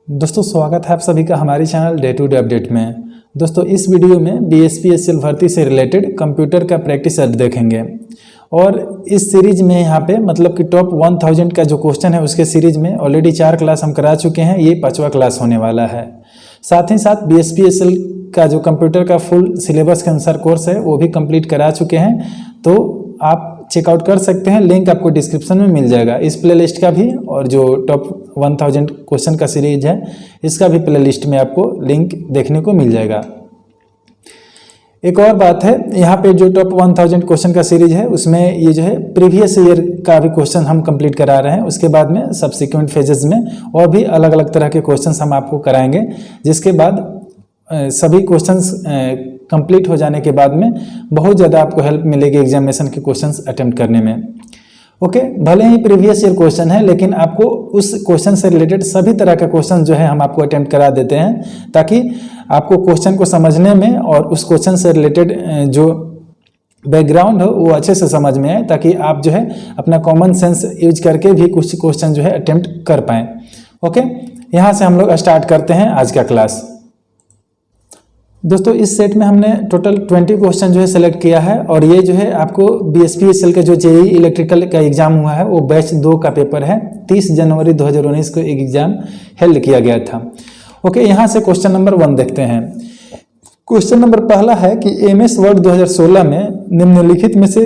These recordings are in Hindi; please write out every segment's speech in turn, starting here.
दोस्तों स्वागत है आप सभी का हमारे channel day to day update में। दोस्तों इस वीडियो में बीएसपीएसएल भर्ती से रिलेटेड कंप्यूटर का प्रैक्टिस सेट देखेंगे और इस सीरीज में यहाँ पे मतलब कि टॉप 1000 का जो क्वेश्चन है उसके सीरीज में ऑलरेडी 4 क्लास हम करा चुके हैं, ये 5वां क्लास होने वाला है। साथ ही साथ बीएसपीएसएल का जो कंप्यूटर का फुल सिलेबस के अनुसार कोर्स है वो भी कंप्लीट करा चुके हैं, तो आप चेकआउट कर सकते हैं। लिंक आपको डिस्क्रिप्शन में मिल जाएगा इस प्लेलिस्ट का भी, और जो टॉप 1000 क्वेश्चन का सीरीज है इसका भी प्लेलिस्ट में आपको लिंक देखने को मिल जाएगा। एक और बात है, यहाँ पे जो टॉप 1000 क्वेश्चन का सीरीज है उसमें ये जो है प्रीवियस ईयर का भी क्वेश्चन हम कंप्लीट करा रहे हैं। उसके बाद में सब्सिक्वेंट फेजेस में और भी अलग अलग तरह के क्वेश्चंस हम आपको कराएंगे, जिसके बाद सभी क्वेश्चंस कंप्लीट हो जाने के बाद में बहुत ज़्यादा आपको हेल्प मिलेगी एग्जामिनेशन के क्वेश्चंस अटेम्प्ट करने में। ओके, भले ही प्रीवियस ईयर क्वेश्चन है लेकिन आपको उस क्वेश्चन से रिलेटेड सभी तरह का क्वेश्चन जो है हम आपको अटेम्प्ट करा देते हैं, ताकि आपको क्वेश्चन को समझने में और उस क्वेश्चन से रिलेटेड जो बैकग्राउंड हो वो अच्छे से समझ में आए, ताकि आप जो है अपना कॉमन सेंस यूज करके भी कुछ क्वेश्चन जो है अटेम्प्ट कर पाएँ। ओके, यहाँ से हम लोग स्टार्ट करते हैं आज का क्लास। दोस्तों इस सेट में हमने टोटल 20 क्वेश्चन जो है सेलेक्ट किया है, और ये जो है आपको बीएसपीएसएल का जो जेईई इलेक्ट्रिकल का एग्जाम हुआ है वो बैच 2 का पेपर है। 30 जनवरी 2019 को एक एग्जाम हेल्ड किया गया था। ओके, यहाँ से क्वेश्चन नंबर 1 देखते हैं। क्वेश्चन नंबर पहला है कि एमएस वर्ड 2016 में निम्नलिखित में से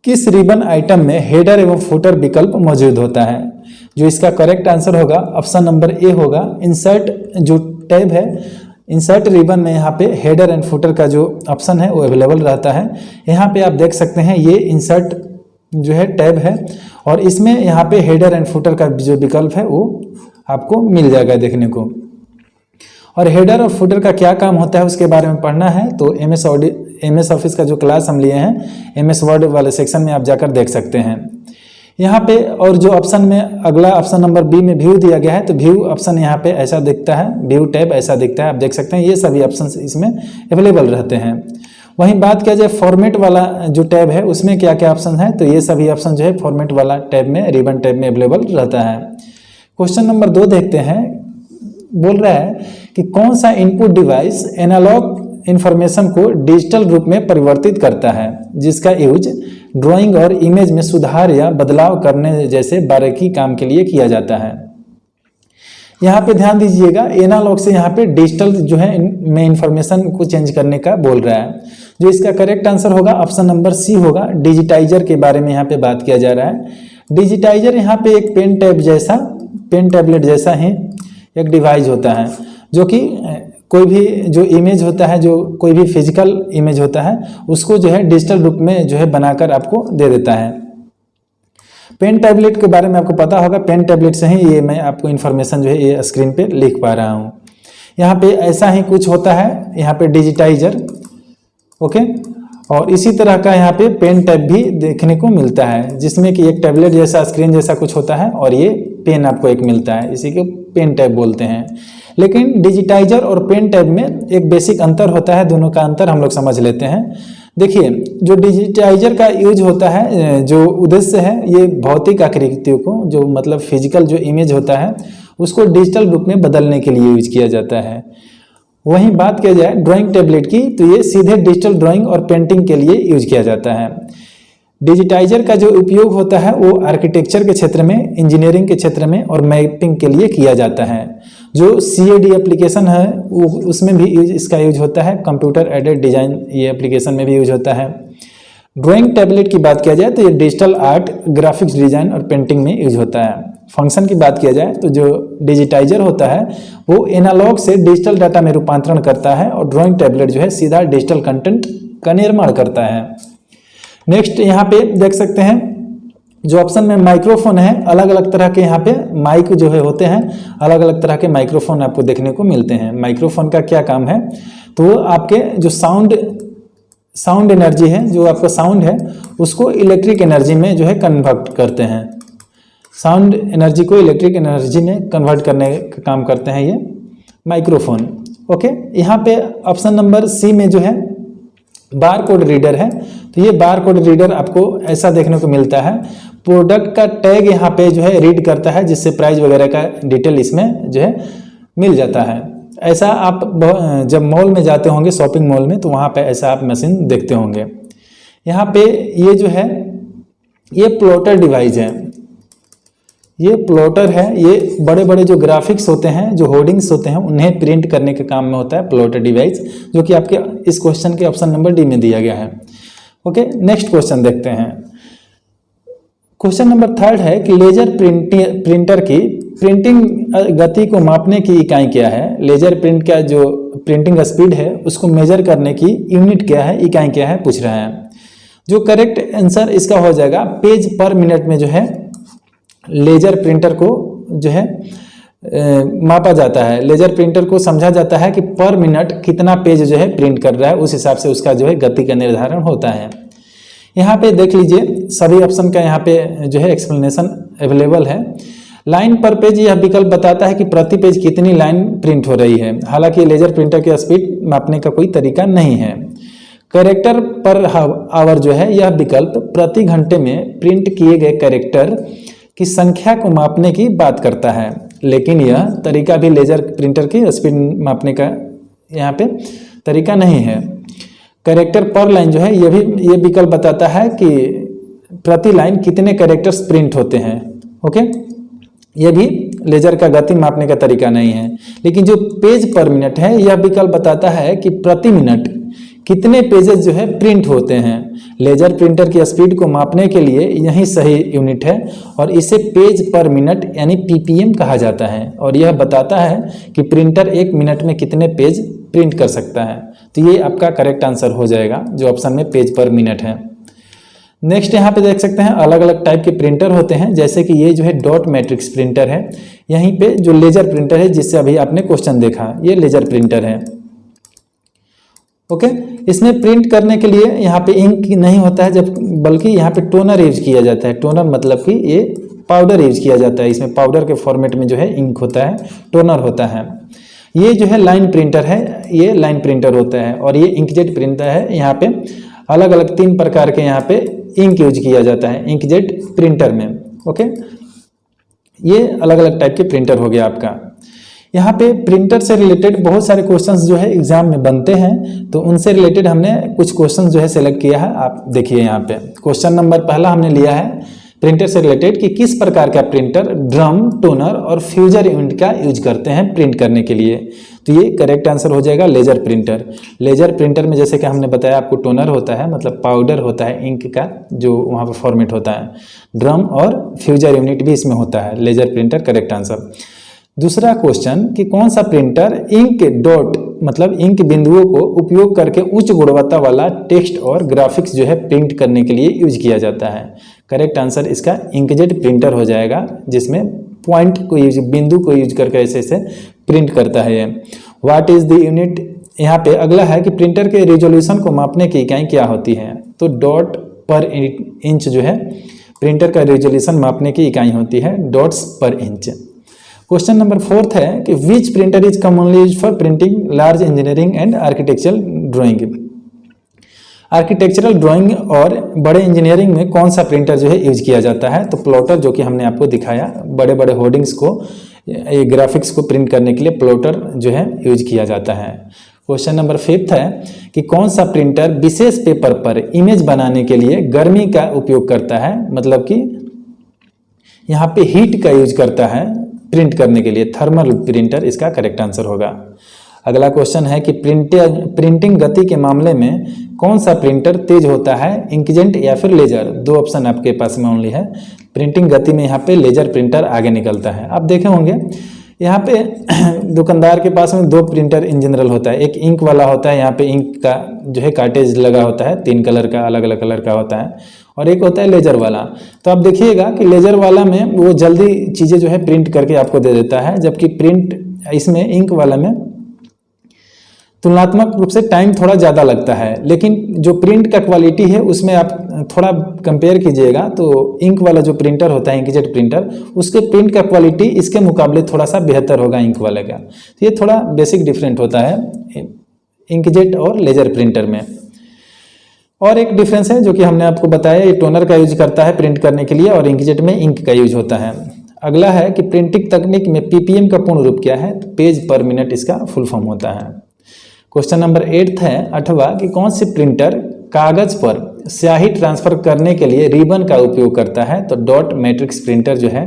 किस रिबन आइटम में हेडर एवं फुटर विकल्प मौजूद होता है। जो इसका करेक्ट आंसर होगा ऑप्शन नंबर ए होगा। इंसर्ट जो टैब है, इंसर्ट रिबन में यहाँ पे हेडर एंड फुटर का जो ऑप्शन है वो अवेलेबल रहता है। यहाँ पे आप देख सकते हैं ये इंसर्ट जो है टैब है, और इसमें यहाँ पे हेडर एंड फुटर का जो विकल्प है वो आपको मिल जाएगा देखने को। और हेडर और फुटर का क्या काम होता है उसके बारे में पढ़ना है तो एमएस ऑफिस का जो क्लास हम लिए हैं एमएस वर्ड वाले सेक्शन में आप जाकर देख सकते हैं। यहाँ पे और जो ऑप्शन में अगला ऑप्शन नंबर बी में व्यू दिया गया है, तो व्यू ऑप्शन यहाँ पे ऐसा दिखता है, व्यू टैब ऐसा दिखता है, आप देख सकते हैं ये सभी ऑप्शन इसमें अवेलेबल रहते हैं। वहीं बात किया जाए फॉर्मेट वाला जो टैब है उसमें क्या क्या ऑप्शन है, तो ये सभी ऑप्शन जो है फॉर्मेट वाला टैब में रिबन टैब में अवेलेबल रहता है। क्वेश्चन नंबर 2 देखते हैं। बोल रहा है कि कौन सा इनपुट डिवाइस एनालॉग इंफॉर्मेशन को डिजिटल रूप में परिवर्तित करता है, जिसका यूज ड्राइंग और इमेज में सुधार या बदलाव करने जैसे बारीकी काम के लिए किया जाता है। यहाँ पे ध्यान दीजिएगा, एनालॉग से यहाँ पे डिजिटल जो है में इंफॉर्मेशन को चेंज करने का बोल रहा है। जो इसका करेक्ट आंसर होगा ऑप्शन नंबर सी होगा। डिजिटाइजर के बारे में यहाँ पे बात किया जा रहा है। डिजिटाइजर यहाँ पे एक पेन टैबलेट जैसा ही एक डिवाइस होता है, जो कि कोई भी जो इमेज होता है, जो कोई भी फिजिकल इमेज होता है उसको जो है डिजिटल रूप में जो है बनाकर आपको दे देता है। पेन टैबलेट के बारे में आपको पता होगा, पेन टैबलेट से ही ये मैं आपको इन्फॉर्मेशन जो है ये स्क्रीन पे लिख पा रहा हूँ। यहाँ पे ऐसा ही कुछ होता है यहाँ पे डिजिटाइजर। ओके, और इसी तरह का यहाँ पे पेन टैब भी देखने को मिलता है, जिसमें कि एक टैबलेट जैसा स्क्रीन जैसा कुछ होता है और ये पेन आपको एक मिलता है, इसी को पेन टैब बोलते हैं। लेकिन डिजिटाइजर और पेन टैब में एक बेसिक अंतर होता है, दोनों का अंतर हम लोग समझ लेते हैं। देखिए, जो डिजिटाइजर का यूज होता है, जो उद्देश्य है ये भौतिक आकृतियों को, जो मतलब फिजिकल जो इमेज होता है उसको डिजिटल रूप में बदलने के लिए यूज किया जाता है। वहीं बात किया जाए ड्राइंग टैबलेट की, तो ये सीधे डिजिटल ड्राइंग और पेंटिंग के लिए यूज किया जाता है। डिजिटाइजर का जो उपयोग होता है वो आर्किटेक्चर के क्षेत्र में, इंजीनियरिंग के क्षेत्र में और मैपिंग के लिए किया जाता है। जो CAD एप्लीकेशन है वो उसमें भी इसका यूज होता है। कंप्यूटर एडेड डिजाइन ये एप्लीकेशन में भी यूज होता है। ड्राइंग टैबलेट की बात किया जाए तो ये डिजिटल आर्ट, ग्राफिक्स डिजाइन और पेंटिंग में यूज होता है। फंक्शन की बात किया जाए तो जो डिजिटाइजर होता है वो एनालॉग से डिजिटल डाटा में रूपांतरण करता है, और ड्राइंग टैबलेट जो है सीधा डिजिटल कंटेंट का निर्माण करता है। नेक्स्ट यहाँ पे देख सकते हैं जो ऑप्शन में माइक्रोफोन है, अलग अलग तरह के यहाँ पे माइक जो है होते हैं, अलग अलग तरह के माइक्रोफोन आपको देखने को मिलते हैं। माइक्रोफोन का क्या काम है, तो वो आपके जो साउंड एनर्जी है, जो आपका साउंड है उसको इलेक्ट्रिक एनर्जी में जो है कन्वर्ट करते हैं। साउंड एनर्जी को इलेक्ट्रिक एनर्जी में कन्वर्ट करने का काम करते हैं ये माइक्रोफोन। ओके, यहाँ पे ऑप्शन नंबर सी में जो है बार कोड रीडर है, तो ये बार कोड रीडर आपको ऐसा देखने को मिलता है। प्रोडक्ट का टैग यहाँ पे जो है रीड करता है, जिससे प्राइस वगैरह का डिटेल इसमें जो है मिल जाता है। ऐसा आप जब मॉल में जाते होंगे, शॉपिंग मॉल में, तो वहाँ पे ऐसा आप मशीन देखते होंगे। यहाँ पे ये जो है ये प्लॉटर डिवाइस है, ये प्लॉटर है। ये बड़े बड़े जो ग्राफिक्स होते हैं, जो होर्डिंग्स होते हैं, उन्हें प्रिंट करने के काम में होता है प्लॉटर डिवाइस, जो कि आपके इस क्वेश्चन के ऑप्शन नंबर डी में दिया गया है। ओके, नेक्स्ट क्वेश्चन देखते हैं। क्वेश्चन नंबर 3 है कि लेजर प्रिंटर की प्रिंटिंग गति को मापने की इकाई क्या है। लेजर प्रिंट का जो प्रिंटिंग स्पीड है उसको मेजर करने की यूनिट क्या है, इकाई क्या है, पूछ रहा है। जो करेक्ट आंसर इसका हो जाएगा, पेज पर मिनट में जो है लेजर प्रिंटर को जो है मापा जाता है। लेजर प्रिंटर को समझा जाता है कि पर मिनट कितना पेज जो है प्रिंट कर रहा है, उस हिसाब से उसका जो है गति का निर्धारण होता है। यहाँ पे देख लीजिए, सभी ऑप्शन का यहाँ पे जो है एक्सप्लेनेशन अवेलेबल है। लाइन पर पेज यह विकल्प बताता है कि प्रति पेज कितनी लाइन प्रिंट हो रही है। हालांकि लेजर प्रिंटर की स्पीड मापने का कोई तरीका नहीं है। कैरेक्टर पर आवर जो है यह विकल्प प्रति घंटे में प्रिंट किए गए कैरेक्टर की संख्या को मापने की बात करता है, लेकिन यह तरीका भी लेजर प्रिंटर की स्पीड मापने का यहाँ पे तरीका नहीं है। कैरेक्टर पर लाइन जो है ये विकल्प बताता है कि प्रति लाइन कितने कैरेक्टर्स प्रिंट होते हैं। ओके, ये भी लेजर का गति मापने का तरीका नहीं है। लेकिन जो पेज पर मिनट है यह विकल्प बताता है कि प्रति मिनट कितने पेजेस जो है प्रिंट होते हैं। लेजर प्रिंटर की स्पीड को मापने के लिए यही सही यूनिट है और इसे पेज पर मिनट यानी पीपीएम कहा जाता है, और यह बताता है कि प्रिंटर एक मिनट में कितने पेज प्रिंट कर सकता है। तो ये आपका करेक्ट आंसर हो जाएगा, जो ऑप्शन में पेज पर मिनट है। नेक्स्ट यहाँ पे देख सकते हैं अलग अलग टाइप के प्रिंटर होते हैं, जैसे कि ये जो है डॉट मैट्रिक्स प्रिंटर है। यहीं पे जो लेजर प्रिंटर है जिससे अभी आपने क्वेश्चन देखा, ये लेजर प्रिंटर है। ओके, इसमें प्रिंट करने के लिए यहाँ पे इंक नहीं होता है, जब बल्कि यहाँ पे टोनर यूज किया जाता है। टोनर मतलब कि ये पाउडर यूज किया जाता है। इसमें पाउडर के फॉर्मेट में जो है इंक होता है, टोनर होता है। ये जो है लाइन प्रिंटर है, ये लाइन प्रिंटर होता है, और ये इंकजेट प्रिंटर है। यहाँ पे अलग अलग 3 प्रकार के यहाँ पे इंक यूज किया जाता है इंकजेट प्रिंटर में। ओके, ये अलग अलग टाइप के प्रिंटर हो गया आपका। यहाँ पे प्रिंटर से रिलेटेड बहुत सारे क्वेश्चंस जो है एग्जाम में बनते हैं, तो उनसे रिलेटेड हमने कुछ क्वेश्चंस जो है सेलेक्ट किया है। आप देखिए यहाँ पे क्वेश्चन नंबर पहला हमने लिया है प्रिंटर से रिलेटेड कि किस प्रकार का प्रिंटर ड्रम, टोनर और फ्यूजर यूनिट का यूज करते हैं प्रिंट करने के लिए। तो ये करेक्ट आंसर हो जाएगा लेजर प्रिंटर। लेजर प्रिंटर में जैसे कि हमने बताया आपको टोनर होता है, मतलब पाउडर होता है इंक का जो वहाँ पर फॉर्मेट होता है। ड्रम और फ्यूजर यूनिट भी इसमें होता है। Laser printer correct answer. दूसरा क्वेश्चन कि कौन सा प्रिंटर इंक डॉट मतलब इंक बिंदुओं को उपयोग करके उच्च गुणवत्ता वाला टेक्स्ट और ग्राफिक्स जो है प्रिंट करने के लिए यूज किया जाता है। करेक्ट आंसर इसका इंकजेट प्रिंटर हो जाएगा, जिसमें पॉइंट को यूज, बिंदु को यूज करके ऐसे ऐसे प्रिंट करता है ये। What is the unit. यहाँ पे अगला है कि प्रिंटर के रिजोल्यूशन को मापने की इकाई क्या होती है। तो डॉट पर इंच जो है प्रिंटर का रिजोल्यूशन मापने की इकाई होती है, डॉट्स पर इंच। क्वेश्चन नंबर 4 है कि विच printer is commonly used for printing large engineering and architectural drawing. Architectural drawing और बड़े इंजीनियरिंग में कौन सा प्रिंटर जो है यूज किया जाता है। तो प्लॉटर, जो कि हमने आपको दिखाया, बड़े बड़े होर्डिंग्स को, ग्राफिक्स को प्रिंट करने के लिए प्लॉटर जो है यूज किया जाता है। क्वेश्चन नंबर 5 है कि कौन सा प्रिंटर विशेष पेपर पर इमेज बनाने के लिए गर्मी का उपयोग करता है, मतलब कि यहाँ पे हीट का यूज करता है प्रिंट करने के लिए। थर्मल प्रिंटर इसका करेक्ट आंसर होगा। अगला क्वेश्चन है कि प्रिंटिंग गति के मामले में कौन सा प्रिंटर तेज होता है, इंकजेट या फिर लेजर। 2 ऑप्शन आपके पास में ओनली है। प्रिंटिंग गति में यहाँ पे लेजर प्रिंटर आगे निकलता है। आप देखे होंगे यहाँ पे दुकानदार के पास में 2 प्रिंटर इन जनरल होता है। एक इंक वाला होता है, यहाँ पे इंक का जो है कार्टेज लगा होता है, 3 कलर का, अलग अलग कलर का होता है, और एक होता है लेजर वाला। तो आप देखिएगा कि लेजर वाला में वो जल्दी चीज़ें जो है प्रिंट करके आपको दे देता है, जबकि प्रिंट इसमें इंक वाला में तुलनात्मक रूप से टाइम थोड़ा ज़्यादा लगता है। लेकिन जो प्रिंट का क्वालिटी है उसमें आप थोड़ा कंपेयर कीजिएगा तो इंक वाला जो प्रिंटर होता है, इंकजेट प्रिंटर, उसके प्रिंट का क्वालिटी इसके मुकाबले थोड़ा सा बेहतर होगा इंक वाले का। तो ये थोड़ा बेसिक डिफरेंट होता है इंकजेट और लेजर प्रिंटर में। और एक डिफरेंस है जो कि हमने आपको बताया, ये टोनर का यूज करता है प्रिंट करने के लिए और इंकजेट में इंक का यूज होता है। अगला है कि प्रिंटिंग तकनीक में पीपीएम का पूर्ण रूप क्या है? तो पेज पर मिनट इसका फुल फॉर्म होता है। क्वेश्चन नंबर 8 है 8वां कि कौन सी प्रिंटर कागज पर स्याही ट्रांसफर करने के लिए रिबन का उपयोग करता है? तो डॉट मैट्रिक्स प्रिंटर जो है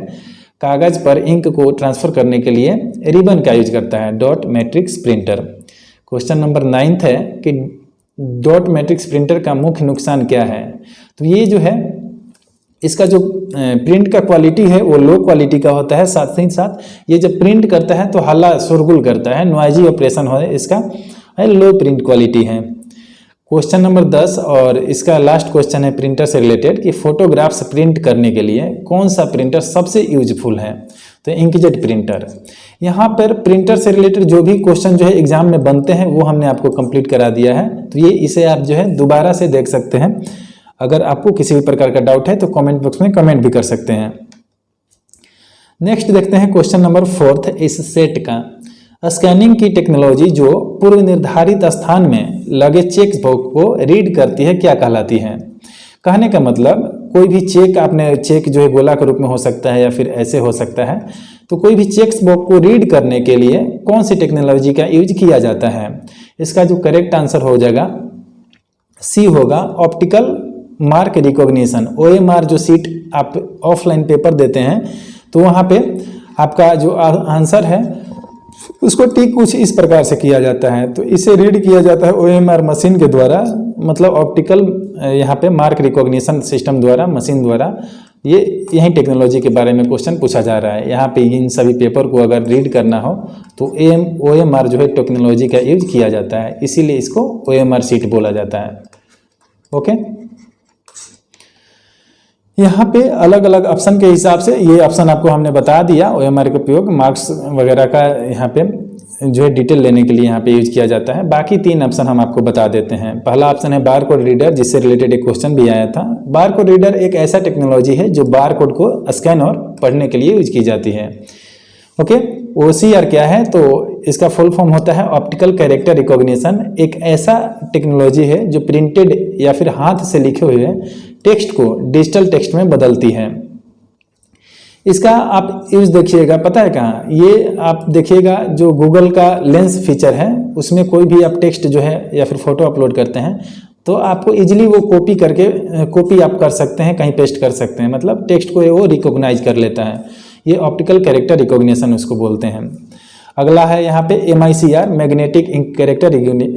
कागज पर इंक को ट्रांसफर करने के लिए रिबन का यूज करता है, dot matrix printer. Question number 9 है कि डॉट मैट्रिक्स प्रिंटर का मुख्य नुकसान क्या है? तो ये जो है इसका जो प्रिंट का क्वालिटी है वो लो क्वालिटी का होता है, साथ ही साथ ये जब प्रिंट करता है तो हल्ला शोरगुल करता है, नॉइजी ऑपरेशन हो इसका लो प्रिंट क्वालिटी है। क्वेश्चन नंबर 10 और इसका लास्ट क्वेश्चन है प्रिंटर से रिलेटेड कि फोटोग्राफ्स प्रिंट करने के लिए कौन सा प्रिंटर सबसे यूजफुल है? तो इंकजेट प्रिंटर। यहाँ पर प्रिंटर से रिलेटेड जो भी क्वेश्चन जो है एग्जाम में बनते हैं वो हमने आपको कंप्लीट करा दिया है, तो ये इसे आप जो है दोबारा से देख सकते हैं। अगर आपको किसी भी प्रकार का डाउट है तो कमेंट बॉक्स में कमेंट भी कर सकते हैं। नेक्स्ट देखते हैं क्वेश्चन नंबर 4 इस सेट का। स्कैनिंग की टेक्नोलॉजी जो पूर्व निर्धारित स्थान में लगे चेक बॉक्स को रीड करती है क्या कहलाती है? कहने का मतलब कोई भी चेक आपने चेक जो है गोला के रूप में हो सकता है या फिर ऐसे हो सकता है, तो कोई भी चेक बॉक्स को रीड करने के लिए कौन सी टेक्नोलॉजी का यूज किया जाता है? इसका जो करेक्ट आंसर हो जाएगा सी होगा, ऑप्टिकल मार्क रिकॉग्निशन। OMR जो सीट आप ऑफलाइन पेपर देते हैं तो वहाँ पे आपका जो आंसर है उसको टिक कुछ इस प्रकार से किया जाता है, तो इसे रीड किया जाता है OMR मशीन के द्वारा, मतलब ऑप्टिकल यहाँ पे मार्क रिकॉग्निशन सिस्टम द्वारा, मशीन द्वारा। ये यही टेक्नोलॉजी के बारे में क्वेश्चन पूछा जा रहा है। यहाँ पे इन सभी पेपर को अगर रीड करना हो तो OMR जो है टेक्नोलॉजी का यूज किया जाता है, इसीलिए इसको OMR सीट बोला जाता है। ओके, यहाँ पे अलग अलग ऑप्शन के हिसाब से ये ऑप्शन आपको हमने बता दिया। OMR का उपयोग मार्क्स वगैरह का यहाँ पे जो है डिटेल लेने के लिए यहाँ पे यूज किया जाता है। बाकी 3 ऑप्शन हम आपको बता देते हैं। पहला ऑप्शन है बार कोड रीडर, जिससे रिलेटेड एक क्वेश्चन भी आया था। बार कोड रीडर एक ऐसा टेक्नोलॉजी है जो बार कोड को स्कैन और पढ़ने के लिए यूज की जाती है। ओके, OCR क्या है? तो इसका फुल फॉर्म होता है ऑप्टिकल कैरेक्टर रिकॉग्निशन। एक ऐसा टेक्नोलॉजी है जो प्रिंटेड या फिर हाथ से लिखे हुए टेक्स्ट को डिजिटल टेक्स्ट में बदलती है। इसका आप यूज देखिएगा, पता है कहाँ? ये आप देखिएगा जो गूगल का लेंस फीचर है उसमें कोई भी आप टेक्स्ट जो है या फिर फोटो अपलोड करते हैं तो आपको इजीली वो कॉपी आप कर सकते हैं, कहीं पेस्ट कर सकते हैं, मतलब टेक्स्ट को वो रिकॉग्नाइज कर लेता है। ये ऑप्टिकल कैरेक्टर रिकॉग्निशन उसको बोलते हैं। अगला है यहाँ पे MICR, magnetic ink character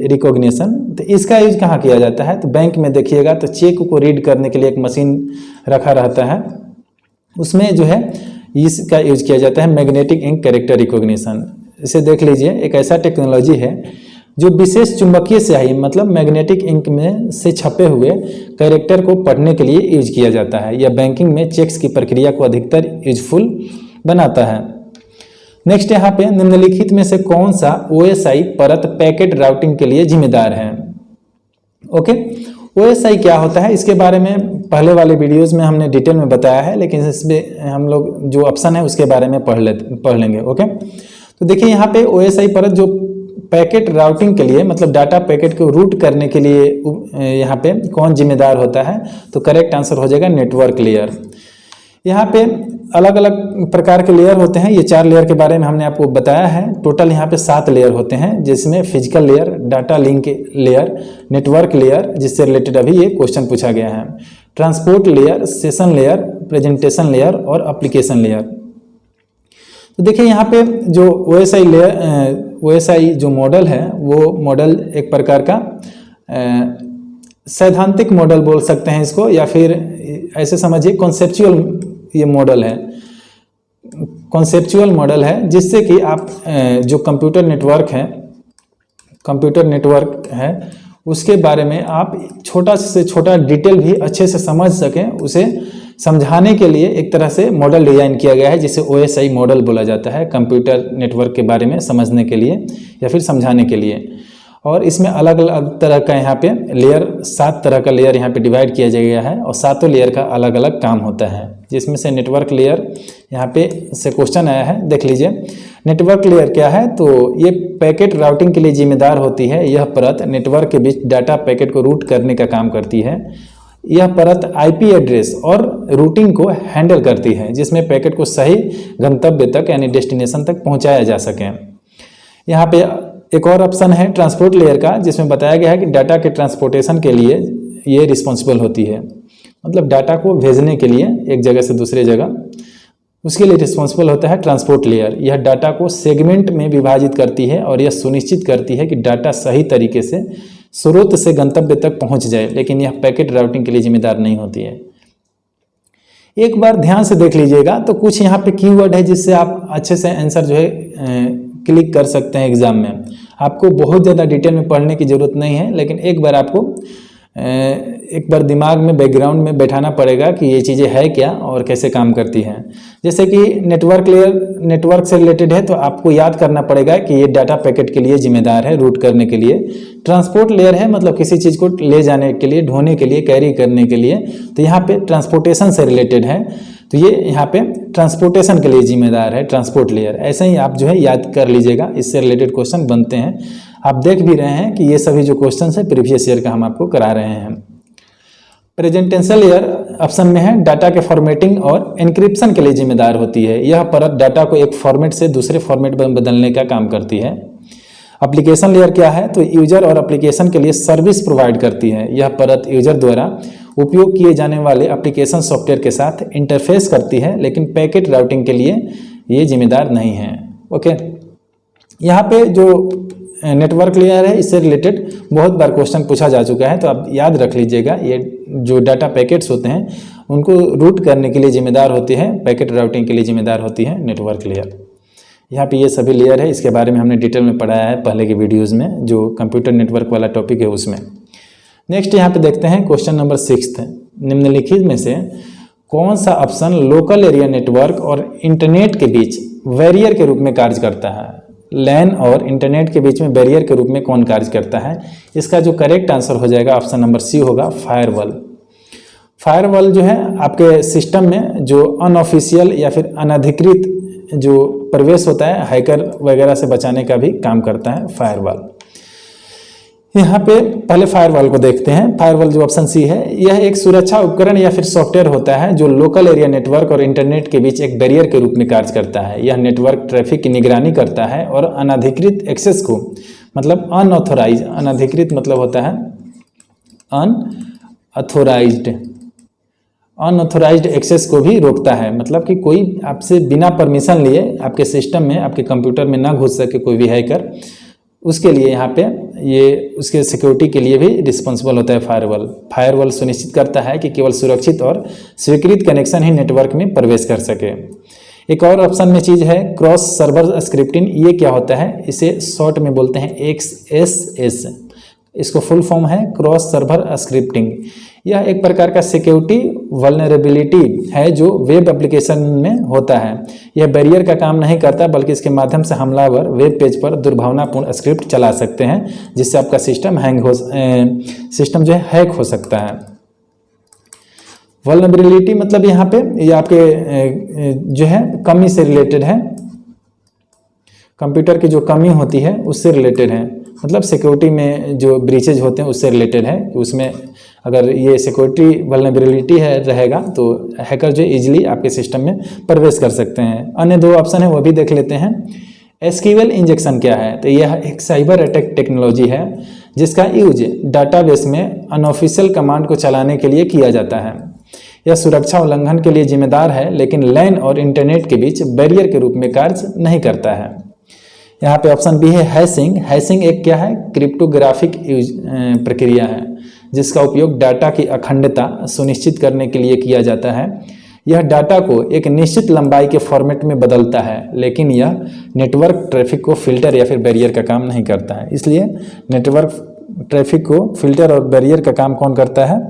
recognition. तो इसका यूज कहाँ किया जाता है? तो बैंक में देखिएगा तो चेक को रीड करने के लिए एक मशीन रखा रहता है, उसमें जो है इसका यूज किया जाता है मैग्नेटिक इंक कैरेक्टर रिकॉग्निशन। इसे देख लीजिए, एक ऐसा टेक्नोलॉजी है जो विशेष चुंबकीय स्याही मतलब मैग्नेटिक इंक में से छपे हुए कैरेक्टर को पढ़ने के लिए यूज किया जाता है। यह बैंकिंग में चेक्स की प्रक्रिया को अधिकतर यूजफुल बनाता है। नेक्स्ट यहाँ पे निम्नलिखित में से कौन सा OSI परत पैकेट राउटिंग के लिए जिम्मेदार है? ओके, OSI क्या होता है इसके बारे में पहले वाले वीडियोस में हमने डिटेल में बताया है, लेकिन इसमें हम लोग जो ऑप्शन है उसके बारे में पढ़ लेंगे। ओके, तो देखिए यहाँ पे OSI परत जो पैकेट राउटिंग के लिए मतलब डाटा पैकेट को रूट करने के लिए यहाँ पे कौन जिम्मेदार होता है? तो करेक्ट आंसर हो जाएगा नेटवर्क लेयर। यहाँ पे अलग अलग प्रकार के लेयर होते हैं, ये 4 लेयर के बारे में हमने आपको बताया है। टोटल यहाँ पे 7 लेयर होते हैं, जिसमें physical layer, data link layer, network layer जिससे रिलेटेड अभी ये क्वेश्चन पूछा गया है, transport layer, session layer, presentation layer और एप्लीकेशन लेयर। तो देखिए यहाँ पे जो OSI जो मॉडल है वो मॉडल एक प्रकार का सैद्धांतिक मॉडल बोल सकते हैं इसको, या फिर ऐसे समझिए कॉन्सेप्चुअल ये मॉडल है, कॉन्सेप्चुअल मॉडल है, जिससे कि आप जो कंप्यूटर नेटवर्क है उसके बारे में आप छोटा से छोटा डिटेल भी अच्छे से समझ सकें, उसे समझाने के लिए एक तरह से मॉडल डिजाइन किया गया है, जिसे OSI मॉडल बोला जाता है, कंप्यूटर नेटवर्क के बारे में समझने के लिए या फिर समझाने के लिए। और इसमें अलग अलग तरह का यहाँ पे लेयर, 7 तरह का लेयर यहाँ पे डिवाइड किया गया है और 7 लेयर का अलग अलग काम होता है, जिसमें से नेटवर्क लेयर यहाँ पे से क्वेश्चन आया है, देख लीजिए। नेटवर्क लेयर क्या है? तो ये पैकेट राउटिंग के लिए जिम्मेदार होती है। यह परत नेटवर्क के बीच डाटा पैकेट को रूट करने का काम करती है। यह परत आईपी एड्रेस और रूटिंग को हैंडल करती है, जिसमें पैकेट को सही गंतव्य तक यानी डेस्टिनेशन तक पहुंचाया जा सके। यहाँ पे एक और ऑप्शन है ट्रांसपोर्ट लेयर का, जिसमें बताया गया है कि डाटा के ट्रांसपोर्टेशन के लिए ये रिस्पॉन्सिबल होती है, मतलब डाटा को भेजने के लिए एक जगह से दूसरे जगह, उसके लिए रिस्पॉन्सिबल होता है ट्रांसपोर्ट लेयर। यह डाटा को सेगमेंट में विभाजित करती है और यह सुनिश्चित करती है कि डाटा सही तरीके से स्रोत से गंतव्य तक पहुंच जाए, लेकिन यह पैकेट राउटिंग के लिए जिम्मेदार नहीं होती है। एक बार ध्यान से देख लीजिएगा तो कुछ यहाँ पे कीवर्ड है जिससे आप अच्छे से आंसर जो है क्लिक कर सकते हैं एग्जाम में। आपको बहुत ज़्यादा डिटेल में पढ़ने की जरूरत नहीं है, लेकिन एक बार आपको एक बार दिमाग में बैकग्राउंड में बैठाना पड़ेगा कि ये चीज़ें है क्या और कैसे काम करती हैं। जैसे कि नेटवर्क लेयर नेटवर्क से रिलेटेड है, तो आपको याद करना पड़ेगा कि ये डाटा पैकेट के लिए जिम्मेदार है, रूट करने के लिए। ट्रांसपोर्ट लेयर है, मतलब किसी चीज़ को ले जाने के लिए, ढोने के लिए, कैरी करने के लिए, तो यहाँ पे ट्रांसपोर्टेशन से रिलेटेड है, तो ये यहाँ पे ट्रांसपोर्टेशन के लिए जिम्मेदार है ट्रांसपोर्ट लेयर। ऐसे ही आप जो है याद कर लीजिएगा, इससे रिलेटेड क्वेश्चन बनते हैं। आप देख भी रहे हैं कि ये सभी जो क्वेश्चन है प्रीवियस ईयर का हम आपको करा रहे हैं। प्रेजेंटेशन लेयर ऑप्शन में है, डाटा के फॉर्मेटिंग और एन्क्रिप्शन के लिए जिम्मेदार होती है। यह परत डाटा को एक फॉर्मेट से दूसरे फॉर्मेट में बदलने का काम करती है। एप्लीकेशन लेयर क्या है, तो यूजर और एप्लीकेशन के लिए सर्विस प्रोवाइड करती है। यह परत यूजर द्वारा उपयोग किए जाने वाले एप्लीकेशन सॉफ्टवेयर के साथ इंटरफेस करती है, लेकिन पैकेट राउटिंग के लिए ये जिम्मेदार नहीं है। ओके, यहाँ पे जो नेटवर्क लेयर है इससे रिलेटेड बहुत बार क्वेश्चन पूछा जा चुका है, तो आप याद रख लीजिएगा, ये जो डाटा पैकेट्स होते हैं उनको रूट करने के लिए जिम्मेदार होती है, पैकेट राउटिंग के लिए जिम्मेदार होती है नेटवर्क लेयर। यहाँ पे ये सभी लेयर है, इसके बारे में हमने डिटेल में पढ़ाया है पहले के वीडियोज़ में, जो कंप्यूटर नेटवर्क वाला टॉपिक है उसमें। नेक्स्ट यहाँ पे देखते हैं क्वेश्चन नंबर 6। निम्नलिखित में से कौन सा ऑप्शन लोकल एरिया नेटवर्क और इंटरनेट के बीच बैरियर के रूप में कार्य करता है? लैन और इंटरनेट के बीच में बैरियर के रूप में कौन कार्य करता है? इसका जो करेक्ट आंसर हो जाएगा ऑप्शन नंबर सी होगा, फायरवॉल। फायरवॉल जो है आपके सिस्टम में जो अनऑफिशियल या फिर अनधिकृत जो प्रवेश होता है, हैकर वगैरह से बचाने का भी काम करता है फायरवॉल। यहाँ पे पहले फायरवॉल को देखते हैं। फायरवॉल जो ऑप्शन सी है, यह एक सुरक्षा उपकरण या फिर सॉफ्टवेयर होता है जो लोकल एरिया नेटवर्क और इंटरनेट के बीच एक बैरियर के रूप में कार्य करता है। यह नेटवर्क ट्रैफिक की निगरानी करता है और अनधिकृत एक्सेस को, मतलब अनऑथोराइज, अनधिकृत मतलब होता है अनऑथोराइज्ड एक्सेस को भी रोकता है, मतलब कि कोई आपसे बिना परमिशन लिए आपके सिस्टम में, आपके कंप्यूटर में ना घुस सके कोई भी हैकर, उसके लिए यहाँ पे ये उसके सिक्योरिटी के लिए भी रिस्पॉन्सिबल होता है फायरवॉल। फायरवॉल सुनिश्चित करता है कि केवल सुरक्षित और स्वीकृत कनेक्शन ही नेटवर्क में प्रवेश कर सके। एक और ऑप्शन में चीज़ है क्रॉस सर्वर स्क्रिप्टिंग। ये क्या होता है? इसे शॉर्ट में बोलते हैं XSS, इसको फुल फॉर्म है क्रॉस सर्वर स्क्रिप्टिंग। यह एक प्रकार का सिक्योरिटी वल्नरेबिलिटी है जो वेब एप्लीकेशन में होता है। यह बैरियर का काम नहीं करता, बल्कि इसके माध्यम से हमलावर वेब पेज पर दुर्भावनापूर्ण स्क्रिप्ट चला सकते हैं, जिससे आपका सिस्टम जो है हैक हो सकता है। वल्नरेबिलिटी मतलब यहाँ पे ये आपके जो है कमी से रिलेटेड है, कंप्यूटर की जो कमी होती है उससे रिलेटेड है, मतलब सिक्योरिटी में जो ब्रीचेज होते हैं उससे रिलेटेड है। उसमें अगर ये सिक्योरिटी वल्नरेबिलिटी है रहेगा तो हैकर जो इजीली आपके सिस्टम में प्रवेश कर सकते हैं। अन्य दो ऑप्शन है वो भी देख लेते हैं। एसक्यूएल इंजेक्शन क्या है? तो यह एक साइबर अटैक टेक्नोलॉजी है जिसका यूज डाटाबेस में अनऑफिशियल कमांड को चलाने के लिए किया जाता है। यह सुरक्षा उल्लंघन के लिए जिम्मेदार है, लेकिन लैन और इंटरनेट के बीच बैरियर के रूप में कार्य नहीं करता है। यहाँ पे ऑप्शन बी है हैशिंग। हैशिंग एक क्या है? क्रिप्टोग्राफिक प्रक्रिया है जिसका उपयोग डाटा की अखंडता सुनिश्चित करने के लिए किया जाता है। यह डाटा को एक निश्चित लंबाई के फॉर्मेट में बदलता है, लेकिन यह नेटवर्क ट्रैफिक को फिल्टर या फिर बैरियर का काम नहीं करता है। इसलिए नेटवर्क ट्रैफिक को फिल्टर और बैरियर का काम कौन करता है?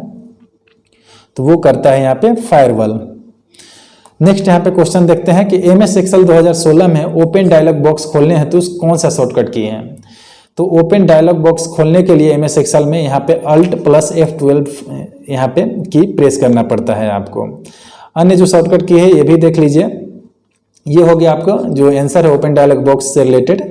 तो वो करता है यहाँ पे फायरवॉल। नेक्स्ट यहाँ पे क्वेश्चन देखते हैं कि MS एक्सेल 2016 में ओपन डायलॉग बॉक्स खोलने हेतु कौन सा शॉर्टकट किए हैं? तो ओपन डायलॉग बॉक्स खोलने के लिए MS एक्सेल में यहाँ पे Alt+F12 यहाँ पे की प्रेस करना पड़ता है आपको। अन्य जो शॉर्टकट की है ये भी देख लीजिए। ये हो गया आपका जो आंसर है ओपन डायलॉग बॉक्स से रिलेटेड।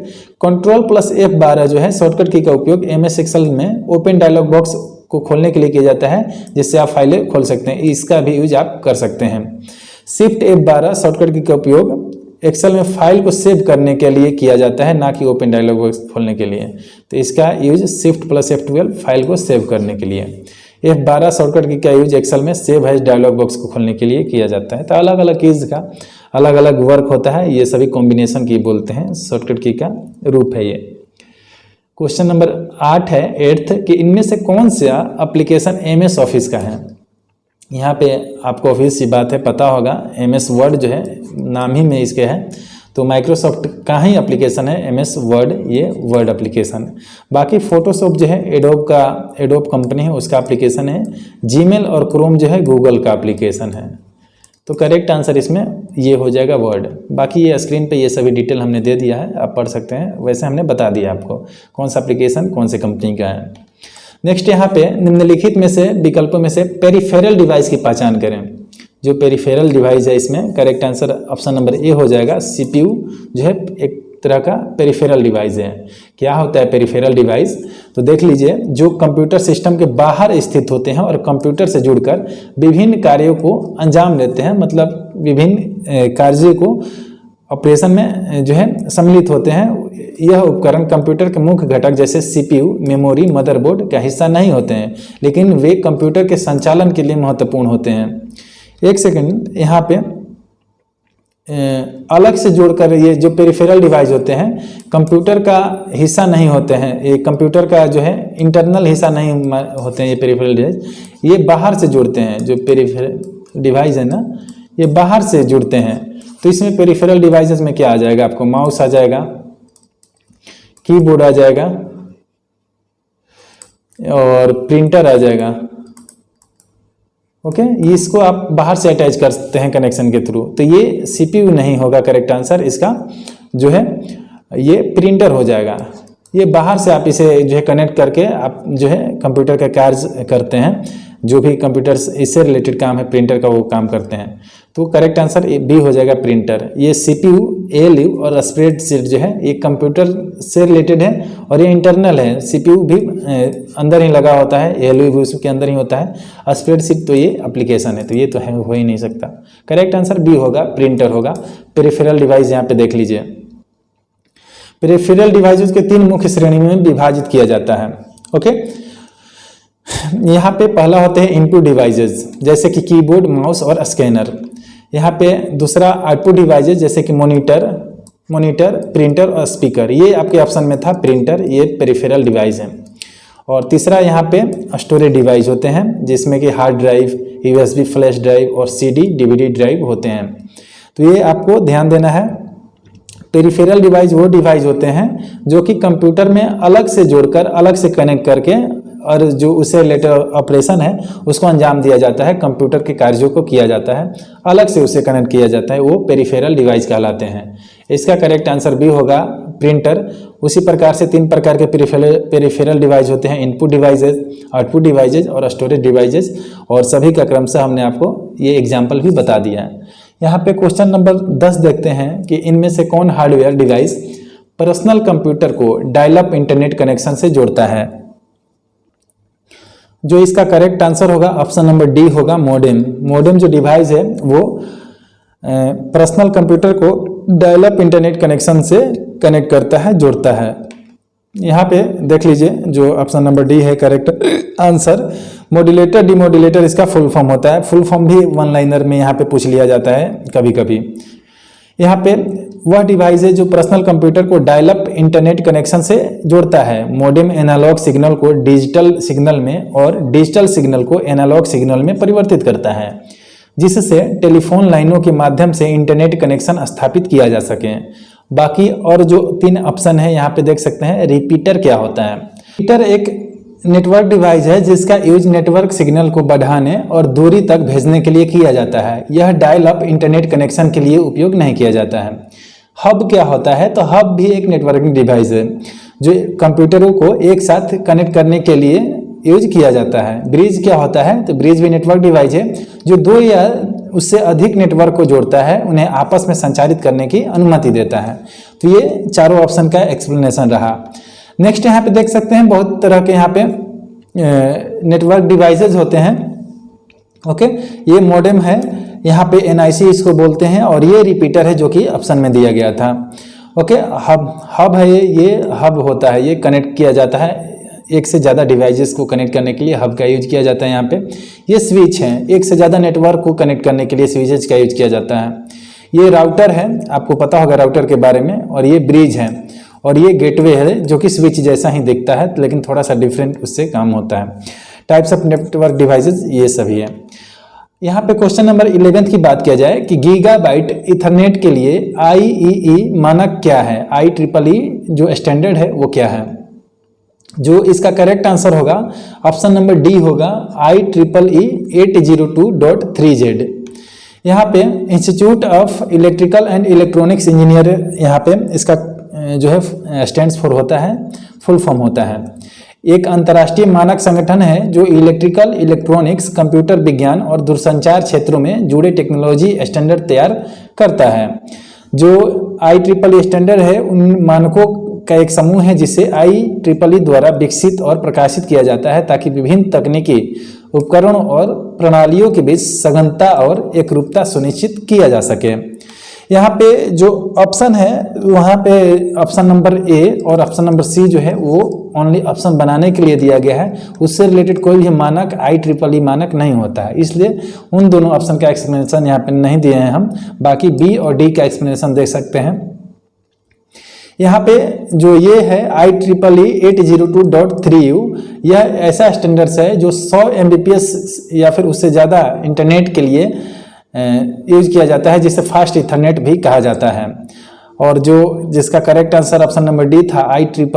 Ctrl+F12 जो है शॉर्टकट की का उपयोग MS एक्सेल में ओपन डायलॉग बॉक्स को खोलने के लिए किया जाता है, जिससे आप फाइलें खोल सकते हैं। इसका भी यूज आप कर सकते हैं। शिफ्ट F12 शॉर्टकट की का उपयोग एक्सेल में फाइल को सेव करने के लिए किया जाता है, ना कि ओपन डायलॉग बॉक्स खोलने के लिए। तो इसका use shift plus F12 file को सेव करने के लिए। F12 शॉर्टकट की का यूज एक्सेल में सेव एज डायलॉग बॉक्स को खोलने के लिए किया जाता है। तो अलग अलग कीज का अलग अलग वर्क होता है, ये सभी कॉम्बिनेशन की बोलते हैं, शॉर्टकट की का रूप है ये। क्वेश्चन नंबर 8 है 8th कि इनमें से कौन सा एप्लीकेशन MS ऑफिस का है। यहाँ पे आपको ऑफिस की बात है पता होगा, MS वर्ड जो है नाम ही में इसके है, तो माइक्रोसॉफ्ट का ही एप्लीकेशन है MS वर्ड, ये वर्ड एप्लीकेशन। बाकी फोटोशॉप जो है एडोब कंपनी है, उसका एप्लीकेशन है। जीमेल और क्रोम जो है गूगल का एप्लीकेशन है। तो करेक्ट आंसर इसमें ये हो जाएगा वर्ड। बाकी ये स्क्रीन पे ये सभी डिटेल हमने दे दिया है, आप पढ़ सकते हैं। वैसे हमने बता दिया आपको कौन सा एप्लीकेशन कौन सी कंपनी का है। नेक्स्ट यहाँ पे निम्नलिखित में से विकल्पों में से पेरिफेरल डिवाइस की पहचान करें। जो पेरिफेरल डिवाइस है इसमें करेक्ट आंसर ऑप्शन नंबर ए हो जाएगा। CPU जो है एक तरह का पेरिफेरल डिवाइस है। क्या होता है पेरिफेरल डिवाइस, तो देख लीजिए, जो कंप्यूटर सिस्टम के बाहर स्थित होते हैं और कंप्यूटर से जुड़कर विभिन्न कार्यों को अंजाम देते हैं, मतलब विभिन्न कार्यों को ऑपरेशन में जो है सम्मिलित होते हैं। यह उपकरण कंप्यूटर के मुख्य घटक जैसे CPU, मेमोरी, मदरबोर्ड का हिस्सा नहीं होते हैं, लेकिन वे कंप्यूटर के संचालन के लिए महत्वपूर्ण होते हैं। एक सेकंड, यहाँ पे अलग से जोड़कर ये जो पेरिफेरल डिवाइस होते हैं कंप्यूटर का हिस्सा नहीं होते हैं, ये कंप्यूटर का जो है इंटरनल हिस्सा नहीं होते हैं। ये पेरिफेरल डिवाइस ये बाहर से जुड़ते हैं। जो पेरिफेरल डिवाइस है ना, ये बाहर से जुड़ते हैं। तो इसमें पेरिफेरल डिवाइसेस में क्या आ जाएगा, आपको माउस आ जाएगा, कीबोर्ड आ जाएगा और प्रिंटर आ जाएगा। ओके, इसको आप बाहर से अटैच कर सकते हैं कनेक्शन के थ्रू। तो ये CPU नहीं होगा करेक्ट आंसर, इसका जो है ये प्रिंटर हो जाएगा। ये बाहर से आप इसे जो है कनेक्ट करके आप जो है कंप्यूटर का कार्य करते हैं। जो भी कंप्यूटर इससे रिलेटेड काम है प्रिंटर का, वो काम करते हैं। तो करेक्ट आंसर बी हो जाएगा प्रिंटर। ये CPU, ALU और स्प्रेडशीट जो है ये कंप्यूटर से रिलेटेड है और ये इंटरनल है। CPU भी अंदर ही लगा होता है, ALU भी उसके अंदर ही होता है। स्प्रेडशीट तो ये एप्लीकेशन है, तो ये तो है हो ही नहीं सकता। करेक्ट आंसर बी होगा, प्रिंटर होगा। पेरिफेरल डिवाइस यहाँ पे देख लीजिए। पेरिफेरल डिवाइसेस के 3 मुख्य श्रेणी में विभाजित किया जाता है। ओके, यहाँ पे पहला होते हैं इनपुट डिवाइसेस जैसे कि कीबोर्ड, माउस और स्कैनर। यहाँ पे दूसरा आउटपुट डिवाइसेस जैसे कि मॉनिटर, प्रिंटर और स्पीकर। ये आपके ऑप्शन में था प्रिंटर, ये पेरिफेरल डिवाइस है। और तीसरा यहाँ पे स्टोरेज डिवाइस होते हैं जिसमें कि hard drive, USB flash drive और CD DVD ड्राइव होते हैं। तो ये आपको ध्यान देना है। पेरिफेरल डिवाइस वो डिवाइस होते हैं जो कि कंप्यूटर में अलग से जोड़कर, अलग से कनेक्ट करके और जो उससे रिलेटेड ऑपरेशन है उसको अंजाम दिया जाता है, कंप्यूटर के कार्यों को किया जाता है, अलग से उसे कनेक्ट किया जाता है, वो पेरिफेरल डिवाइस कहलाते हैं। इसका करेक्ट आंसर बी होगा प्रिंटर। उसी प्रकार से 3 प्रकार के पेरिफेरल डिवाइस होते हैं, इनपुट डिवाइसेस, आउटपुट डिवाइसेस और स्टोरेज डिवाइसेस। और सभी का क्रमशः हमने आपको ये एग्जाम्पल भी बता दिया है। यहाँ पे क्वेश्चन नंबर 10 देखते हैं कि इनमें से कौन हार्डवेयर डिवाइस पर्सनल कंप्यूटर को डायल अप इंटरनेट कनेक्शन से जोड़ता है। जो इसका करेक्ट आंसर होगा ऑप्शन नंबर डी होगा मॉडेम। मॉडेम जो डिवाइस है वो पर्सनल कंप्यूटर को डायल अप इंटरनेट कनेक्शन से कनेक्ट करता है, जोड़ता है। यहाँ पे देख लीजिए जो ऑप्शन नंबर डी है करेक्ट आंसर। मॉड्यूलेटर, डिमॉड्यूलेटर इसका फुल फॉर्म होता है। फुल फॉर्म भी वन लाइनर में यहाँ पे पूछ लिया जाता है कभी कभी। यहाँ पे वह डिवाइस है जो पर्सनल कंप्यूटर को डायल अप इंटरनेट कनेक्शन से जोड़ता है। मॉडेम एनालॉग सिग्नल को डिजिटल सिग्नल में और डिजिटल सिग्नल को एनालॉग सिग्नल में परिवर्तित करता है, जिससे टेलीफोन लाइनों के माध्यम से इंटरनेट कनेक्शन स्थापित किया जा सके। बाकी और जो 3 ऑप्शन है यहाँ पे देख सकते हैं। रिपीटर क्या होता है? रिपीटर एक नेटवर्क डिवाइस है जिसका यूज नेटवर्क सिग्नल को बढ़ाने और दूरी तक भेजने के लिए किया जाता है। यह डायल अप इंटरनेट कनेक्शन के लिए उपयोग नहीं किया जाता है। हब क्या होता है? तो हब भी एक नेटवर्किंग डिवाइस है जो कंप्यूटरों को एक साथ कनेक्ट करने के लिए यूज किया जाता है। ब्रिज क्या होता है? तो ब्रिज भी नेटवर्क डिवाइस है जो 2 या उससे अधिक नेटवर्क को जोड़ता है, उन्हें आपस में संचारित करने की अनुमति देता है। तो ये चारों ऑप्शन का एक्सप्लेनेशन रहा। नेक्स्ट यहाँ पे देख सकते हैं बहुत तरह के यहाँ पे नेटवर्क डिवाइसेज होते हैं। ओके, ये मॉडेम है, यहाँ पे NIC इसको बोलते हैं, और ये रिपीटर है जो कि ऑप्शन में दिया गया था। ओके, हब है, ये हब होता है, ये कनेक्ट किया जाता है एक से ज़्यादा डिवाइसेस को कनेक्ट करने के लिए हब का यूज किया जाता है। यहाँ पे ये स्विच है, एक से ज़्यादा नेटवर्क को कनेक्ट करने के लिए स्विचेज का यूज किया जाता है। ये राउटर है, आपको पता होगा राउटर के बारे में, और ये ब्रिज है, और ये गेटवे है जो कि स्विच जैसा ही दिखता है लेकिन थोड़ा सा डिफरेंट उससे काम होता है। टाइप्स ऑफ नेटवर्क डिवाइसेस ये सभी है। यहाँ पे क्वेश्चन नंबर 11 की बात किया जाए कि गीगाबाइट इथरनेट के लिए IEEE मानक क्या है, IEEE जो स्टैंडर्ड है वो क्या है। जो इसका करेक्ट आंसर होगा ऑप्शन नंबर डी होगा IEEE 802.3Z। यहाँ पे institute of electrical and electronics engineer यहाँ पे इसका जो है स्टैंड्स फॉर होता है, फुल फॉर्म होता है। एक अंतर्राष्ट्रीय मानक संगठन है जो इलेक्ट्रिकल, इलेक्ट्रॉनिक्स, कंप्यूटर विज्ञान और दूरसंचार क्षेत्रों में जुड़े टेक्नोलॉजी स्टैंडर्ड तैयार करता है। जो IEEE स्टैंडर्ड है उन मानकों का एक समूह है जिसे IEEE द्वारा विकसित और प्रकाशित किया जाता है ताकि विभिन्न तकनीकी उपकरणों और प्रणालियों के बीच सघनता और एकरूपता सुनिश्चित किया जा सके। यहाँ पे जो ऑप्शन है वहाँ पे ऑप्शन नंबर ए और ऑप्शन नंबर सी जो है वो ओनली ऑप्शन बनाने के लिए दिया गया है, उससे रिलेटेड कोई भी मानक IEEE मानक नहीं होता है, इसलिए उन दोनों ऑप्शन का एक्सप्लेनेशन यहाँ पे नहीं दिए हैं हम। बाकी बी और डी का एक्सप्लेनेशन देख सकते हैं। यहाँ पे जो ये है IEEE 802.3U, यह ऐसा स्टैंडर्ड्स है जो 100 Mbps या फिर उससे ज़्यादा इंटरनेट के लिए यूज किया जाता है, जिसे फास्ट इथरनेट भी कहा जाता है। और जो जिसका correct answer option number D था IEEE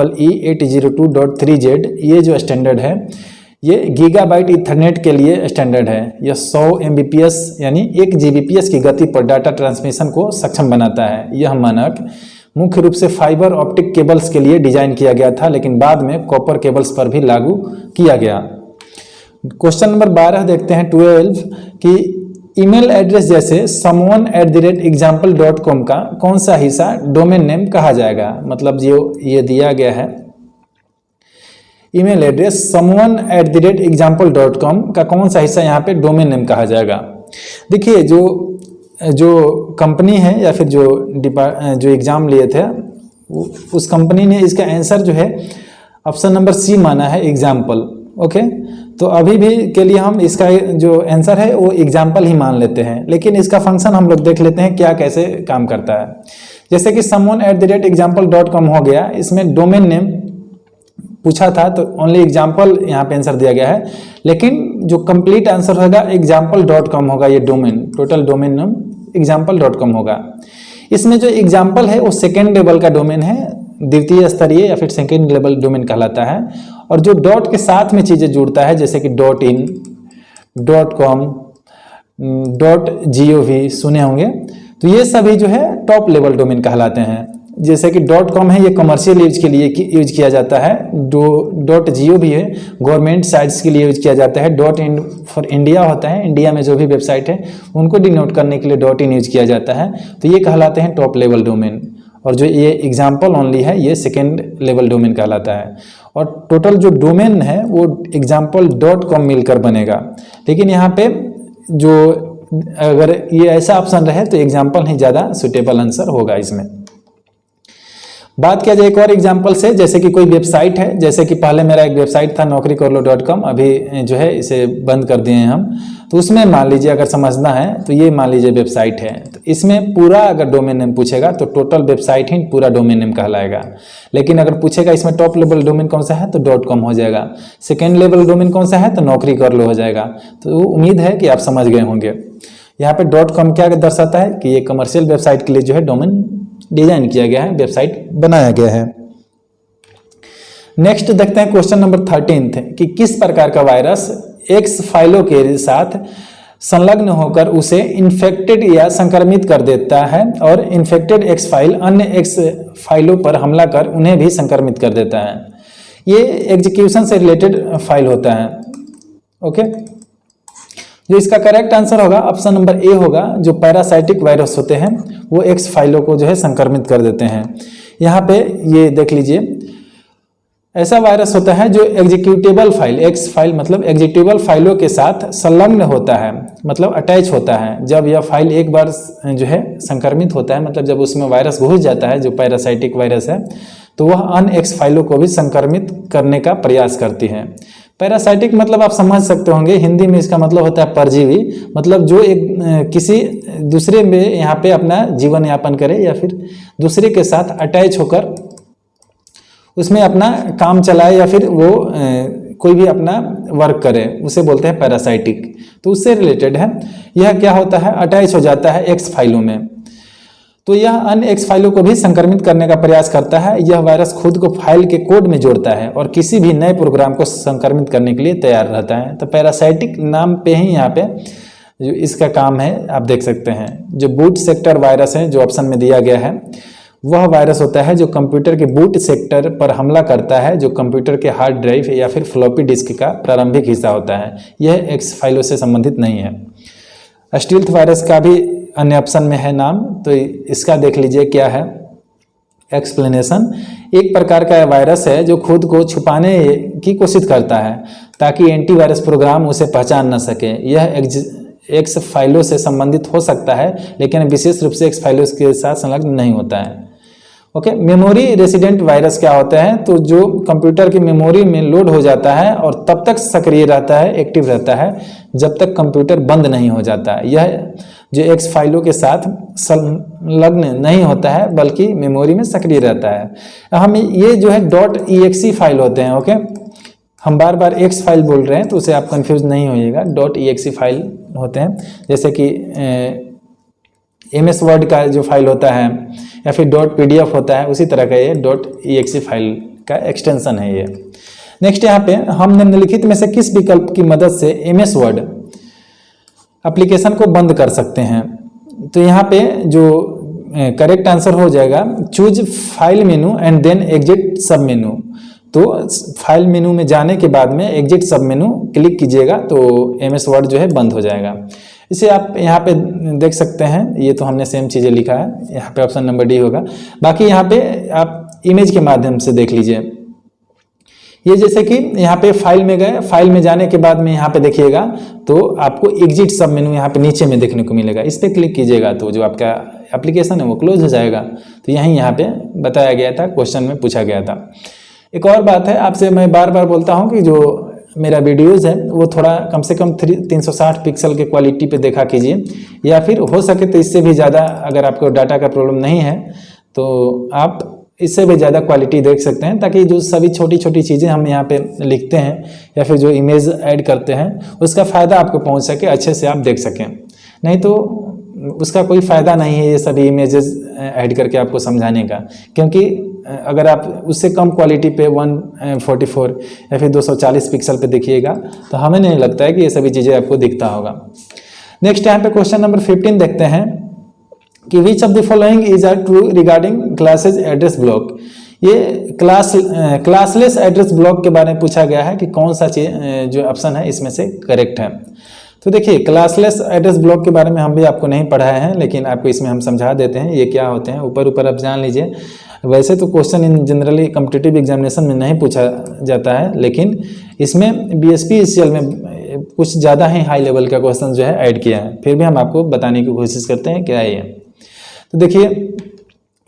802.3Z, ये जो स्टैंडर्ड है ये गीगाबाइट इथरनेट के लिए स्टैंडर्ड है। यह 100 Mbps यानी 1 Gbps की गति पर डाटा ट्रांसमिशन को सक्षम बनाता है। यह मानक मुख्य रूप से फाइबर ऑप्टिक केबल्स के लिए डिजाइन किया गया था, लेकिन बाद में कॉपर केबल्स पर भी लागू किया गया। क्वेश्चन नंबर 12 देखते हैं 12 कि ईमेल एड्रेस जैसे someone@example.com का कौन सा हिस्सा डोमेन नेम कहा जाएगा। मतलब जो ये दिया गया है ईमेल एड्रेस someone@example.com का कौन सा हिस्सा यहाँ पे डोमेन नेम कहा जाएगा। देखिए जो कंपनी है या फिर जो एग्जाम लिए थे उस कंपनी ने इसका आंसर जो है ऑप्शन नंबर सी माना है, एग्जाम्पल। ओके, तो अभी भी के लिए हम इसका जो आंसर है वो एग्जाम्पल ही मान लेते हैं, लेकिन इसका फंक्शन हम लोग देख लेते हैं क्या कैसे काम करता है। जैसे कि someone@example.com हो गया, इसमें डोमेन नेम पूछा था तो ओनली एग्जाम्पल यहाँ पे आंसर दिया गया है, लेकिन जो कंप्लीट आंसर होगा example.com होगा। ये domain total domain name example.com होगा। इसमें जो एग्जाम्पल है वो सेकेंड लेवल का डोमेन है, द्वितीय स्तरीय या फिर सेकेंड लेवल डोमेन कहलाता है। और जो डॉट के साथ में चीज़ें जुड़ता है जैसे कि .in, .com, .gov सुने होंगे, तो ये सभी जो है टॉप लेवल डोमेन कहलाते हैं। जैसे कि .com है, ये कमर्शियल यूज के लिए यूज किया जाता है। .gov है, गवर्नमेंट साइट्स के लिए यूज किया जाता है। .in फॉर इंडिया होता है, इंडिया में जो भी वेबसाइट है उनको डिनोट करने के लिए .in यूज किया जाता है। तो ये कहलाते हैं टॉप लेवल डोमेन। और जो ये एग्जाम्पल ओनली है ये सेकेंड लेवल डोमेन कहलाता है। और टोटल जो डोमेन है वो example.com मिलकर बनेगा, लेकिन यहाँ पे जो अगर ये ऐसा ऑप्शन रहे तो एग्जाम्पल ही ज़्यादा सुटेबल आंसर होगा इसमें। बात किया जाए एक और एग्जाम्पल से, जैसे कि कोई वेबसाइट है, जैसे कि पहले मेरा एक वेबसाइट था naukrikarlo.com, अभी जो है इसे बंद कर दिए हैं हम। तो उसमें मान लीजिए अगर समझना है तो ये मान लीजिए वेबसाइट है, तो इसमें पूरा अगर डोमेन नेम पूछेगा तो टोटल वेबसाइट ही पूरा डोमेन नेम कहलाएगा। लेकिन अगर पूछेगा इसमें टॉप लेवल डोमेन कौन सा है तो .com हो जाएगा, सेकेंड लेवल डोमेन कौन सा है तो naukrikarlo हो जाएगा। तो उम्मीद है कि आप समझ गए होंगे। यहाँ पे .com क्या दर्शाता है कि ये कमर्शियल वेबसाइट के लिए जो है डोमेन डिजाइन किया गया है, वेबसाइट बनाया गया है। नेक्स्ट देखते हैं क्वेश्चन नंबर 13 कि किस प्रकार का वायरस X फाइलों के साथ संलग्न होकर उसे इन्फेक्टेड या संक्रमित कर देता है और इन्फेक्टेड X फाइल अन्य X फाइलों पर हमला कर उन्हें भी संक्रमित कर देता है। ये एग्जीक्यूशन से रिलेटेड फाइल होता है। ओके, जो इसका करेक्ट आंसर होगा ऑप्शन नंबर ए होगा। जो पैरासाइटिक वायरस होते हैं वो X फाइलों को जो है संक्रमित कर देते हैं। यहाँ पे ये देख लीजिए, ऐसा वायरस होता है जो एग्जीक्यूटेबल फाइल, एक्स फाइल मतलब एग्जीक्यूटेबल फाइलों के साथ संलग्न होता है, मतलब अटैच होता है। जब यह फाइल एक बार जो है संक्रमित होता है, मतलब जब उसमें वायरस घुस जाता है, जो पैरासाइटिक वायरस है, तो वह अन्य एक्स फाइलों को भी संक्रमित करने का प्रयास करती है। पैरासाइटिक मतलब आप समझ सकते होंगे, हिंदी में इसका मतलब होता है परजीवी, मतलब जो एक किसी दूसरे में यहाँ पे अपना जीवन यापन करे या फिर दूसरे के साथ अटैच होकर उसमें अपना काम चलाए या फिर वो कोई भी अपना वर्क करे, उसे बोलते हैं पैरासाइटिक। तो उससे रिलेटेड है। यह क्या होता है, अटैच हो जाता है एक्स फाइलों में, तो यह अन्य एक्स फाइलों को भी संक्रमित करने का प्रयास करता है। यह वायरस खुद को फाइल के कोड में जोड़ता है और किसी भी नए प्रोग्राम को संक्रमित करने के लिए तैयार रहता है। तो पैरासाइटिक नाम पे ही यहाँ पे जो इसका काम है आप देख सकते हैं। जो बूट सेक्टर वायरस है जो ऑप्शन में दिया गया है, वह वायरस होता है जो कंप्यूटर के बूट सेक्टर पर हमला करता है, जो कंप्यूटर के हार्ड ड्राइव या फिर फ्लॉपी डिस्क का प्रारंभिक हिस्सा होता है। यह एक्स फाइलों से संबंधित नहीं है। स्टील्थ वायरस का भी अन्य ऑप्शन में है नाम, तो इसका देख लीजिए क्या है एक्सप्लेनेशन। एक प्रकार का वायरस है जो खुद को छुपाने की कोशिश करता है ताकि एंटीवायरस प्रोग्राम उसे पहचान न सके। यह एक्स फाइलों से संबंधित हो सकता है लेकिन विशेष रूप से एक्स फाइलों के साथ संलग्न नहीं होता है। ओके, मेमोरी रेसिडेंट वायरस क्या होता है, तो जो कंप्यूटर की मेमोरी में लोड हो जाता है और तब तक सक्रिय रहता है, एक्टिव रहता है जब तक कंप्यूटर बंद नहीं हो जाता है। यह जो एक्स फाइलों के साथ संलग्न नहीं होता है बल्कि मेमोरी में सक्रिय रहता है। हम ये जो है .exe फाइल होते हैं। ओके, हम बार बार एक्स फाइल बोल रहे हैं तो उसे आप कंफ्यूज नहीं होइएगा। .exe फाइल होते हैं, जैसे कि MS वर्ड का जो फाइल होता है या फिर .pdf होता है, उसी तरह का ये .exe फाइल का एक्सटेंशन है ये। नेक्स्ट यहाँ पे हम निम्नलिखित में से किस विकल्प की मदद से MS वर्ड एप्लीकेशन को बंद कर सकते हैं। तो यहाँ पे जो करेक्ट आंसर हो जाएगा choose file menu and then exit sub menu. तो फाइल मेनू में जाने के बाद में एग्जिट सब मेनू क्लिक कीजिएगा तो MS वर्ड जो है बंद हो जाएगा। इसे आप यहाँ पे देख सकते हैं, ये तो हमने सेम चीज़ें लिखा है, यहाँ पे ऑप्शन नंबर डी होगा। बाकी यहाँ पे आप इमेज के माध्यम से देख लीजिए। ये जैसे कि यहाँ पे फाइल में गए, फाइल में जाने के बाद में यहाँ पे देखिएगा तो आपको एग्जिट सब मेनू यहाँ पे नीचे में देखने को मिलेगा। इस पर क्लिक कीजिएगा तो जो आपका एप्लीकेशन है वो क्लोज हो जाएगा। तो यही यहाँ पे बताया गया था, क्वेश्चन में पूछा गया था। एक और बात है, आपसे मैं बार बार बोलता हूँ कि जो मेरा वीडियोज़ है वो थोड़ा कम से कम 360 पिक्सल के क्वालिटी पे देखा कीजिए, या फिर हो सके तो इससे भी ज़्यादा, अगर आपको डाटा का प्रॉब्लम नहीं है तो आप इससे भी ज़्यादा क्वालिटी देख सकते हैं, ताकि जो सभी छोटी छोटी चीज़ें हम यहाँ पे लिखते हैं या फिर जो इमेज ऐड करते हैं उसका फ़ायदा आपको पहुँच सके, अच्छे से आप देख सकें। नहीं तो उसका कोई फ़ायदा नहीं है ये सभी इमेजेस ऐड करके आपको समझाने का, क्योंकि अगर आप उससे कम क्वालिटी पे 144 या फिर 240 पिक्सल पे देखिएगा तो हमें नहीं लगता है कि ये सभी चीज़ें आपको दिखता होगा। नेक्स्ट यहाँ पे क्वेश्चन नंबर 15 देखते हैं कि which of the following is are true regarding classes address block. ये क्लासलेस एड्रेस ब्लॉक के बारे में पूछा गया है कि कौन सा जो ऑप्शन है इसमें से करेक्ट है। तो देखिए, क्लासलेस एड्रेस ब्लॉक के बारे में हम भी आपको नहीं पढ़ाए हैं, लेकिन आपको इसमें हम समझा देते हैं ये क्या होते हैं। ऊपर ऊपर आप जान लीजिए। वैसे तो question in generally competitive examination में नहीं पूछा जाता है, लेकिन इसमें BSPCL में कुछ ज़्यादा ही हाई लेवल का क्वेश्चन जो है ऐड किया है। फिर भी हम आपको बताने की कोशिश करते हैं क्या है ये। तो देखिए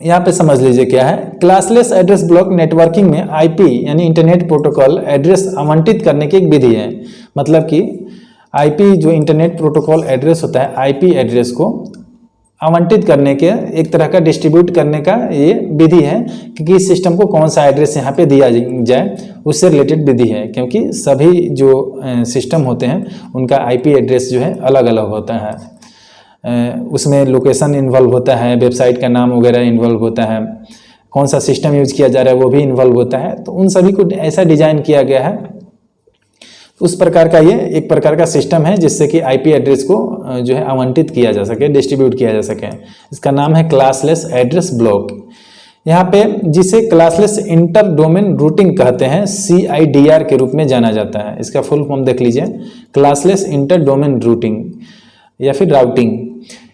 यहाँ पे समझ लीजिए क्या है। क्लासलेस एड्रेस ब्लॉक नेटवर्किंग में IP यानी इंटरनेट प्रोटोकॉल एड्रेस आवंटित करने की एक विधि है। मतलब कि IP जो इंटरनेट प्रोटोकॉल एड्रेस होता है, IP एड्रेस को आवंटित करने के एक तरह का डिस्ट्रीब्यूट करने का ये विधि है कि किस सिस्टम को कौन सा एड्रेस यहाँ पे दिया जाए, उससे रिलेटेड विधि है। क्योंकि सभी जो सिस्टम होते हैं उनका IP एड्रेस जो है अलग अलग होता है। उसमें लोकेशन इन्वॉल्व होता है, वेबसाइट का नाम वगैरह इन्वॉल्व होता है, कौन सा सिस्टम यूज किया जा रहा है वो भी इन्वॉल्व होता है। तो उन सभी को ऐसा डिजाइन किया गया है, उस प्रकार का ये एक प्रकार का सिस्टम है जिससे कि IP एड्रेस को जो है आवंटित किया जा सके, डिस्ट्रीब्यूट किया जा सके। इसका नाम है क्लासलेस एड्रेस ब्लॉक। यहाँ पे जिसे क्लासलेस इंटर डोमेन रूटिंग कहते हैं, CIDR के रूप में जाना जाता है। इसका फुल फॉर्म देख लीजिए, क्लासलेस इंटर डोमेन रूटिंग या फिर राउटिंग।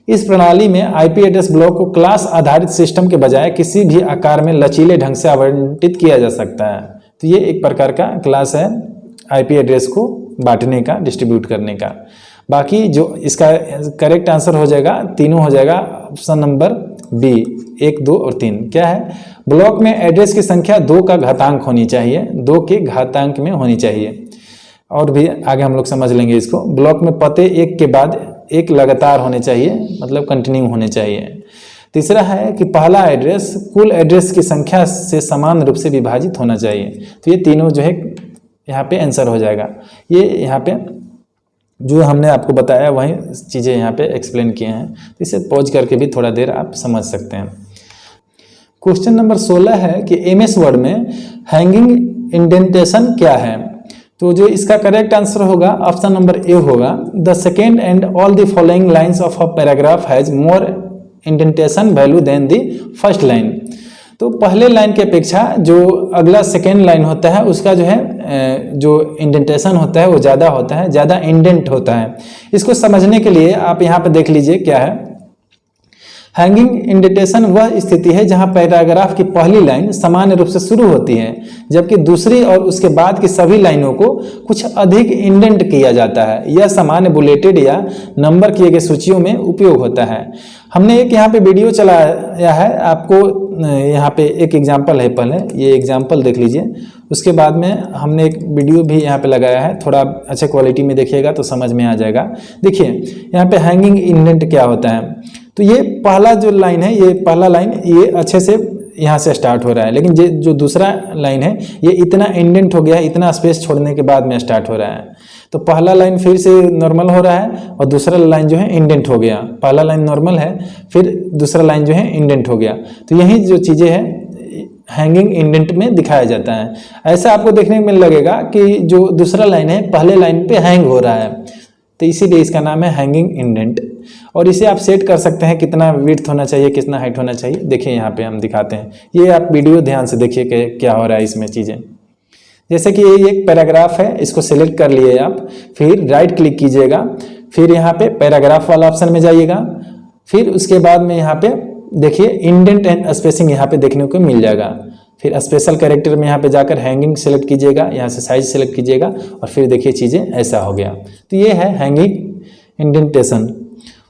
इस प्रणाली में IP एड्रेस ब्लॉक को क्लास आधारित सिस्टम के बजाय किसी भी आकार में लचीले ढंग से आवंटित किया जा सकता है। तो ये एक प्रकार का क्लास है आईपी एड्रेस को बांटने का, डिस्ट्रीब्यूट करने का। बाकी जो इसका करेक्ट आंसर हो जाएगा, तीनों हो जाएगा ऑप्शन नंबर बी, 1, 2 और 3। क्या है? ब्लॉक में एड्रेस की संख्या 2 का घातांक होनी चाहिए, 2 के घातांक में होनी चाहिए। और भी आगे हम लोग समझ लेंगे इसको। ब्लॉक में पते एक के बाद एक लगातार होने चाहिए, मतलब कंटिन्यू होने चाहिए। तीसरा है कि पहला एड्रेस कुल एड्रेस की संख्या से समान रूप से विभाजित होना चाहिए। तो ये तीनों जो है यहाँ पे आंसर हो जाएगा। ये यहाँ पे जो हमने आपको बताया वही चीज़ें यहाँ पे एक्सप्लेन किए हैं, तो इसे पॉज करके भी थोड़ा देर आप समझ सकते हैं। क्वेश्चन नंबर 16 है कि एमएस वर्ड में हैंगिंग इंडेंटेशन क्या है? तो जो इसका करेक्ट आंसर होगा ऑप्शन नंबर ए होगा, the second and all the following lines of a paragraph has more indentation value than the first line. तो पहले लाइन की अपेक्षा जो अगला सेकेंड लाइन होता है उसका जो है जो इंडेंटेशन होता है वो ज़्यादा होता है, ज़्यादा इंडेंट होता है। इसको समझने के लिए आप यहाँ पे देख लीजिए क्या है। हैंगिंग इंडेंटेशन वह स्थिति है जहां पैराग्राफ की पहली लाइन सामान्य रूप से शुरू होती है, जबकि दूसरी और उसके बाद की सभी लाइनों को कुछ अधिक इंडेंट किया जाता है। यह सामान्य बुलेटेड या नंबर किए गए सूचियों में उपयोग होता है। हमने एक यहाँ पे वीडियो चलाया है, आपको यहाँ पे एक एग्जाम्पल है, पहले ये एग्जाम्पल देख लीजिए, उसके बाद में हमने एक वीडियो भी यहाँ पे लगाया है, थोड़ा अच्छे क्वालिटी में देखिएगा तो समझ में आ जाएगा। देखिए यहाँ पे हैंगिंग इंडेंट क्या होता है। तो ये पहला जो लाइन है, ये पहला लाइन ये अच्छे से यहाँ से स्टार्ट हो रहा है, लेकिन ये जो दूसरा लाइन है ये इतना इंडेंट हो गया है, इतना स्पेस छोड़ने के बाद में स्टार्ट हो रहा है। तो पहला लाइन फिर से नॉर्मल हो रहा है और दूसरा लाइन जो है इंडेंट हो गया। पहला लाइन नॉर्मल है, फिर दूसरा लाइन जो है इंडेंट हो गया। तो यही जो चीज़ें हैं हैंगिंग इंडेंट में दिखाया जाता है। ऐसा आपको देखने में लगेगा कि जो दूसरा लाइन है पहले लाइन पे हैंग हो रहा है, तो इसीलिए इसका नाम है हैंगिंग इंडेंट। और इसे आप सेट कर सकते हैं कितना विड्थ होना चाहिए, कितना हाइट होना चाहिए। देखिए यहाँ पे हम दिखाते हैं, ये आप वीडियो ध्यान से देखिए कि क्या हो रहा है इसमें चीज़ें। जैसे कि ये एक पैराग्राफ है, इसको सिलेक्ट कर लिए आप, फिर राइट क्लिक कीजिएगा, फिर यहाँ पे पैराग्राफ वाला ऑप्शन में जाइएगा, फिर उसके बाद में यहाँ पे देखिए इंडेंट एंड स्पेसिंग यहाँ पे देखने को मिल जाएगा। फिर स्पेशल कैरेक्टर में यहाँ पे जाकर हैंगिंग सेलेक्ट कीजिएगा, यहाँ से साइज सेलेक्ट कीजिएगा और फिर देखिए चीज़ें ऐसा हो गया। तो ये है हैंगिंग इंडेंटेशन।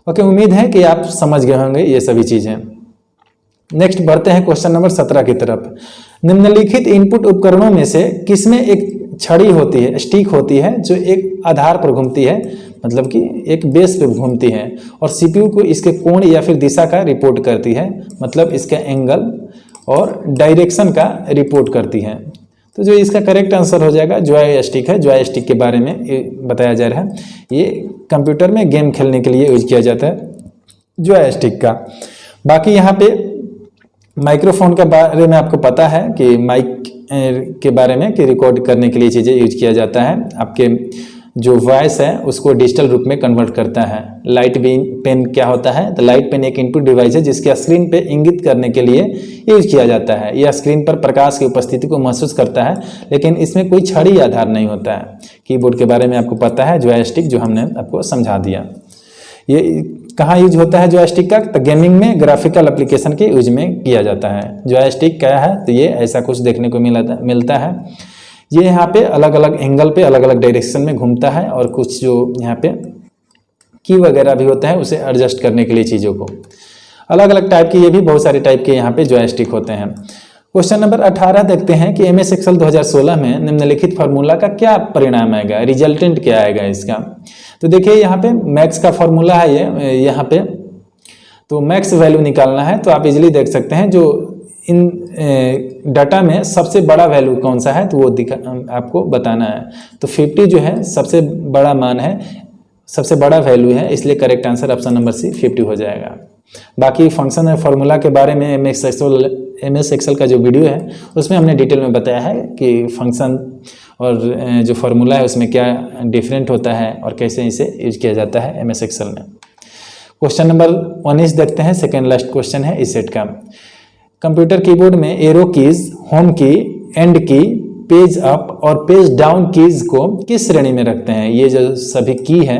ओके, उम्मीद है कि आप समझ गए होंगे ये सभी चीज़ें। नेक्स्ट बढ़ते हैं क्वेश्चन नंबर 17 की तरफ। निम्नलिखित इनपुट उपकरणों में से किसमें एक छड़ी होती है, स्टिक होती है, जो एक आधार पर घूमती है, मतलब कि एक बेस पे घूमती है और सीपीयू को इसके कोण या फिर दिशा का रिपोर्ट करती है, मतलब इसका एंगल और डायरेक्शन का रिपोर्ट करती है। तो जो इसका करेक्ट आंसर हो जाएगा जॉयस्टिक है। जॉयस्टिक के बारे में बताया जा रहा है, ये कंप्यूटर में गेम खेलने के लिए यूज किया जाता है जॉयस्टिक का। बाकी यहाँ पे माइक्रोफोन के बारे में आपको पता है कि माइक के बारे में कि रिकॉर्ड करने के लिए चीज़ें यूज किया जाता है, आपके जो वॉइस है उसको डिजिटल रूप में कन्वर्ट करता है। लाइट पेन क्या होता है? तो लाइट पेन एक इनपुट डिवाइस है जिसके स्क्रीन पे इंगित करने के लिए यूज किया जाता है। यह स्क्रीन पर प्रकाश की उपस्थिति को महसूस करता है, लेकिन इसमें कोई छड़ी आधार नहीं होता है। कीबोर्ड के बारे में आपको पता है, जॉयस्टिक जो हमने आपको समझा दिया। ये कहाँ यूज होता है जॉयस्टिक का? तो गेमिंग में, ग्राफिकल एप्लीकेशन के यूज में किया जाता है। जॉयस्टिक क्या है? तो ये ऐसा कुछ देखने को मिलता है। ये यहाँ पे अलग अलग एंगल पे अलग अलग डायरेक्शन में घूमता है और कुछ जो यहाँ पे की वगैरह भी होता है उसे एडजस्ट करने के लिए चीज़ों को अलग अलग टाइप के, ये भी बहुत सारे टाइप के यहाँ पे जॉयस्टिक होते हैं। क्वेश्चन नंबर 18 देखते हैं कि एमएस एक्सेल 2016 में निम्नलिखित फार्मूला का क्या परिणाम आएगा, रिजल्टेंट क्या आएगा इसका। तो देखिए यहाँ पे मैक्स का फॉर्मूला है, ये यहाँ पे तो मैक्स वैल्यू निकालना है। तो आप इजीली देख सकते हैं जो इन डाटा में सबसे बड़ा वैल्यू कौन सा है, तो वो आपको बताना है। तो 50 जो है सबसे बड़ा मान है, सबसे बड़ा वैल्यू है, इसलिए correct answer option number C 50 हो जाएगा। बाकी फंक्शन और फार्मूला के बारे में एमएस एक्सेल का जो वीडियो है उसमें हमने डिटेल में बताया है कि फंक्शन और जो फार्मूला है उसमें क्या डिफरेंट होता है और कैसे इसे यूज किया जाता है एमएस एक्सेल में। क्वेश्चन नंबर 19 देखते हैं, सेकेंड लास्ट क्वेश्चन है इस सेट का। कंप्यूटर कीबोर्ड में एरो कीज, होम की, एंड की, पेज अप और पेज डाउन कीज को किस श्रेणी में रखते हैं? ये जो सभी की है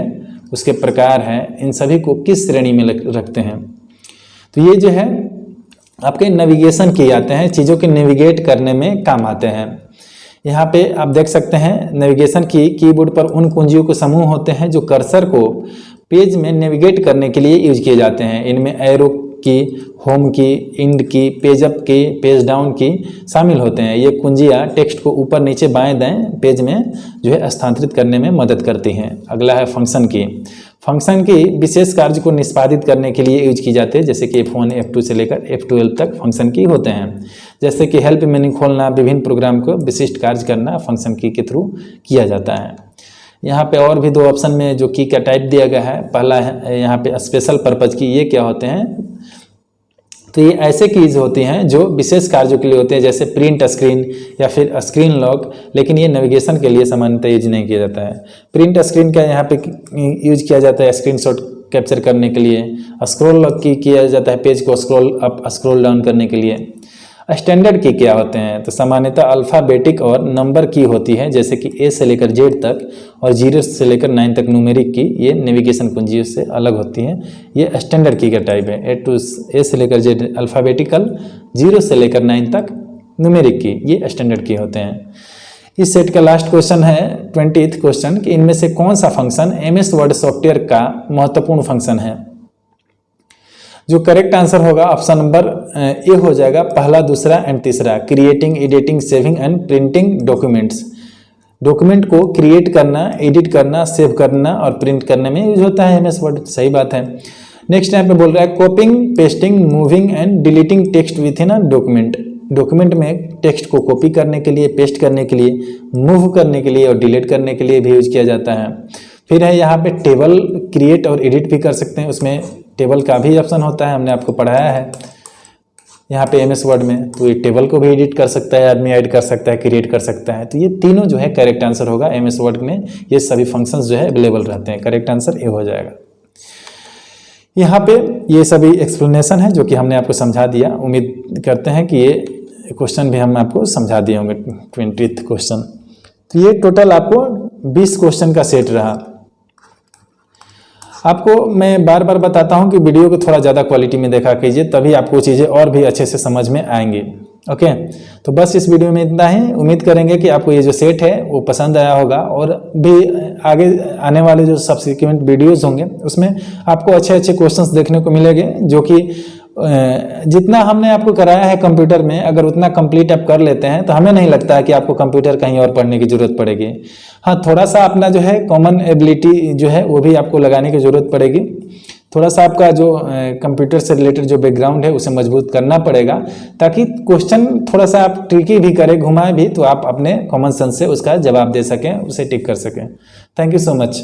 उसके प्रकार हैं, इन सभी को किस श्रेणी में रखते हैं? तो ये जो है आपके नेविगेशन की आते हैं, चीज़ों के नेविगेट करने में काम आते हैं। यहाँ पे आप देख सकते हैं नेविगेशन की कीबोर्ड पर उन कुंजियों के समूह होते हैं जो कर्सर को पेज में नेविगेट करने के लिए यूज किए जाते हैं। इनमें एरो की, होम की, इंड की, पेज अप की, पेज डाउन की शामिल होते हैं। ये कुंजियाँ टेक्स्ट को ऊपर नीचे बाएं दाएं पेज में जो है स्थानांतरित करने में मदद करती हैं। अगला है फंक्शन की। फंक्शन की विशेष कार्य को निष्पादित करने के लिए यूज की जाती है, जैसे कि F1 F2 से लेकर F12 तक फंक्शन की होते हैं। जैसे कि हेल्प मेन्यू खोलना, विभिन्न प्रोग्राम को विशिष्ट कार्य करना फंक्शन की के थ्रू किया जाता है। यहाँ पे और भी दो ऑप्शन में जो की का टाइप दिया गया है। पहला है यहाँ पे स्पेशल पर्पज की। ये क्या होते हैं? तो ये ऐसे कीज होती हैं जो विशेष कार्यों के लिए होते हैं, जैसे प्रिंट स्क्रीन या फिर स्क्रीन लॉक, लेकिन ये नेविगेशन के लिए सामान्यतः यूज नहीं किया जाता है। प्रिंट स्क्रीन का यहाँ पे यूज किया जाता है स्क्रीनशॉट कैप्चर करने के लिए। स्क्रॉल लॉक की किया जाता है पेज को स्क्रॉल अप स्क्रॉल डाउन करने के लिए। स्टैंडर्ड की क्या होते हैं? तो सामान्यतः अल्फ़ाबेटिक और नंबर की होती है, जैसे कि A से लेकर Z तक और 0 से लेकर 9 तक न्यूमेरिक की। ये नेविगेशन कुंजियों से अलग होती हैं। ये स्टैंडर्ड की का टाइप है। A से लेकर Z अल्फ़ाबेटिकल, 0 से लेकर 9 तक न्यूमेरिक की, ये स्टैंडर्ड की होते हैं। इस सेट का लास्ट क्वेश्चन है 20th क्वेश्चन कि इनमें से कौन सा फंक्शन MS वर्ड सॉफ्टवेयर का महत्वपूर्ण फंक्शन है? जो करेक्ट आंसर होगा ऑप्शन नंबर ए हो जाएगा, पहला, दूसरा एंड तीसरा। Creating, editing, saving and printing documents. Document को क्रिएट करना, एडिट करना, सेव करना और प्रिंट करने में यूज होता है MS वर्ड। सही बात है। नेक्स्ट टाइम पे बोल रहा है कॉपिंग, pasting, moving and deleting text with in a document. Document में टेक्स्ट को कॉपी करने के लिए, पेस्ट करने के लिए, मूव करने के लिए और डिलीट करने के लिए भी यूज किया जाता है। फिर है यहाँ पे टेबल क्रिएट और एडिट भी कर सकते हैं, उसमें टेबल का भी ऑप्शन होता है, हमने आपको पढ़ाया है यहाँ पे MS वर्ड में। तो ये टेबल को भी एडिट कर सकता है आदमी, ऐड कर सकता है, क्रिएट कर सकता है। तो ये तीनों जो है करेक्ट आंसर होगा। MS वर्ड में ये सभी फंक्शंस जो है अवेलेबल रहते हैं। करेक्ट आंसर ए हो जाएगा। यहाँ पे ये सभी एक्सप्लेनेशन है जो कि हमने आपको समझा दिया। उम्मीद करते हैं कि ये क्वेश्चन भी हम आपको समझा दिए होंगे। 20th question. तो ये टोटल आपको 20 क्वेश्चन का सेट रहा। आपको मैं बार बार बताता हूं कि वीडियो को थोड़ा ज़्यादा क्वालिटी में देखा कीजिए, तभी आपको चीज़ें और भी अच्छे से समझ में आएंगी। ओके, तो बस इस वीडियो में इतना ही। उम्मीद करेंगे कि आपको ये जो सेट है वो पसंद आया होगा और भी आगे आने वाले जो सब्सिक्वेंट वीडियोज़ होंगे उसमें आपको अच्छे अच्छे क्वेश्चंस देखने को मिलेंगे, जो कि जितना हमने आपको कराया है कंप्यूटर में, अगर उतना कंप्लीट आप कर लेते हैं तो हमें नहीं लगता है कि आपको कंप्यूटर कहीं और पढ़ने की ज़रूरत पड़ेगी। हाँ, थोड़ा सा अपना जो है कॉमन एबिलिटी जो है वो भी आपको लगाने की ज़रूरत पड़ेगी। थोड़ा सा आपका जो कंप्यूटर से रिलेटेड जो बैकग्राउंड है उसे मजबूत करना पड़ेगा, ताकि क्वेश्चन थोड़ा सा आप ट्रिकी भी करें, घुमाएं भी, तो आप अपने कॉमन सेंस से उसका जवाब दे सकें, उसे टिक कर सकें। Thank you so much.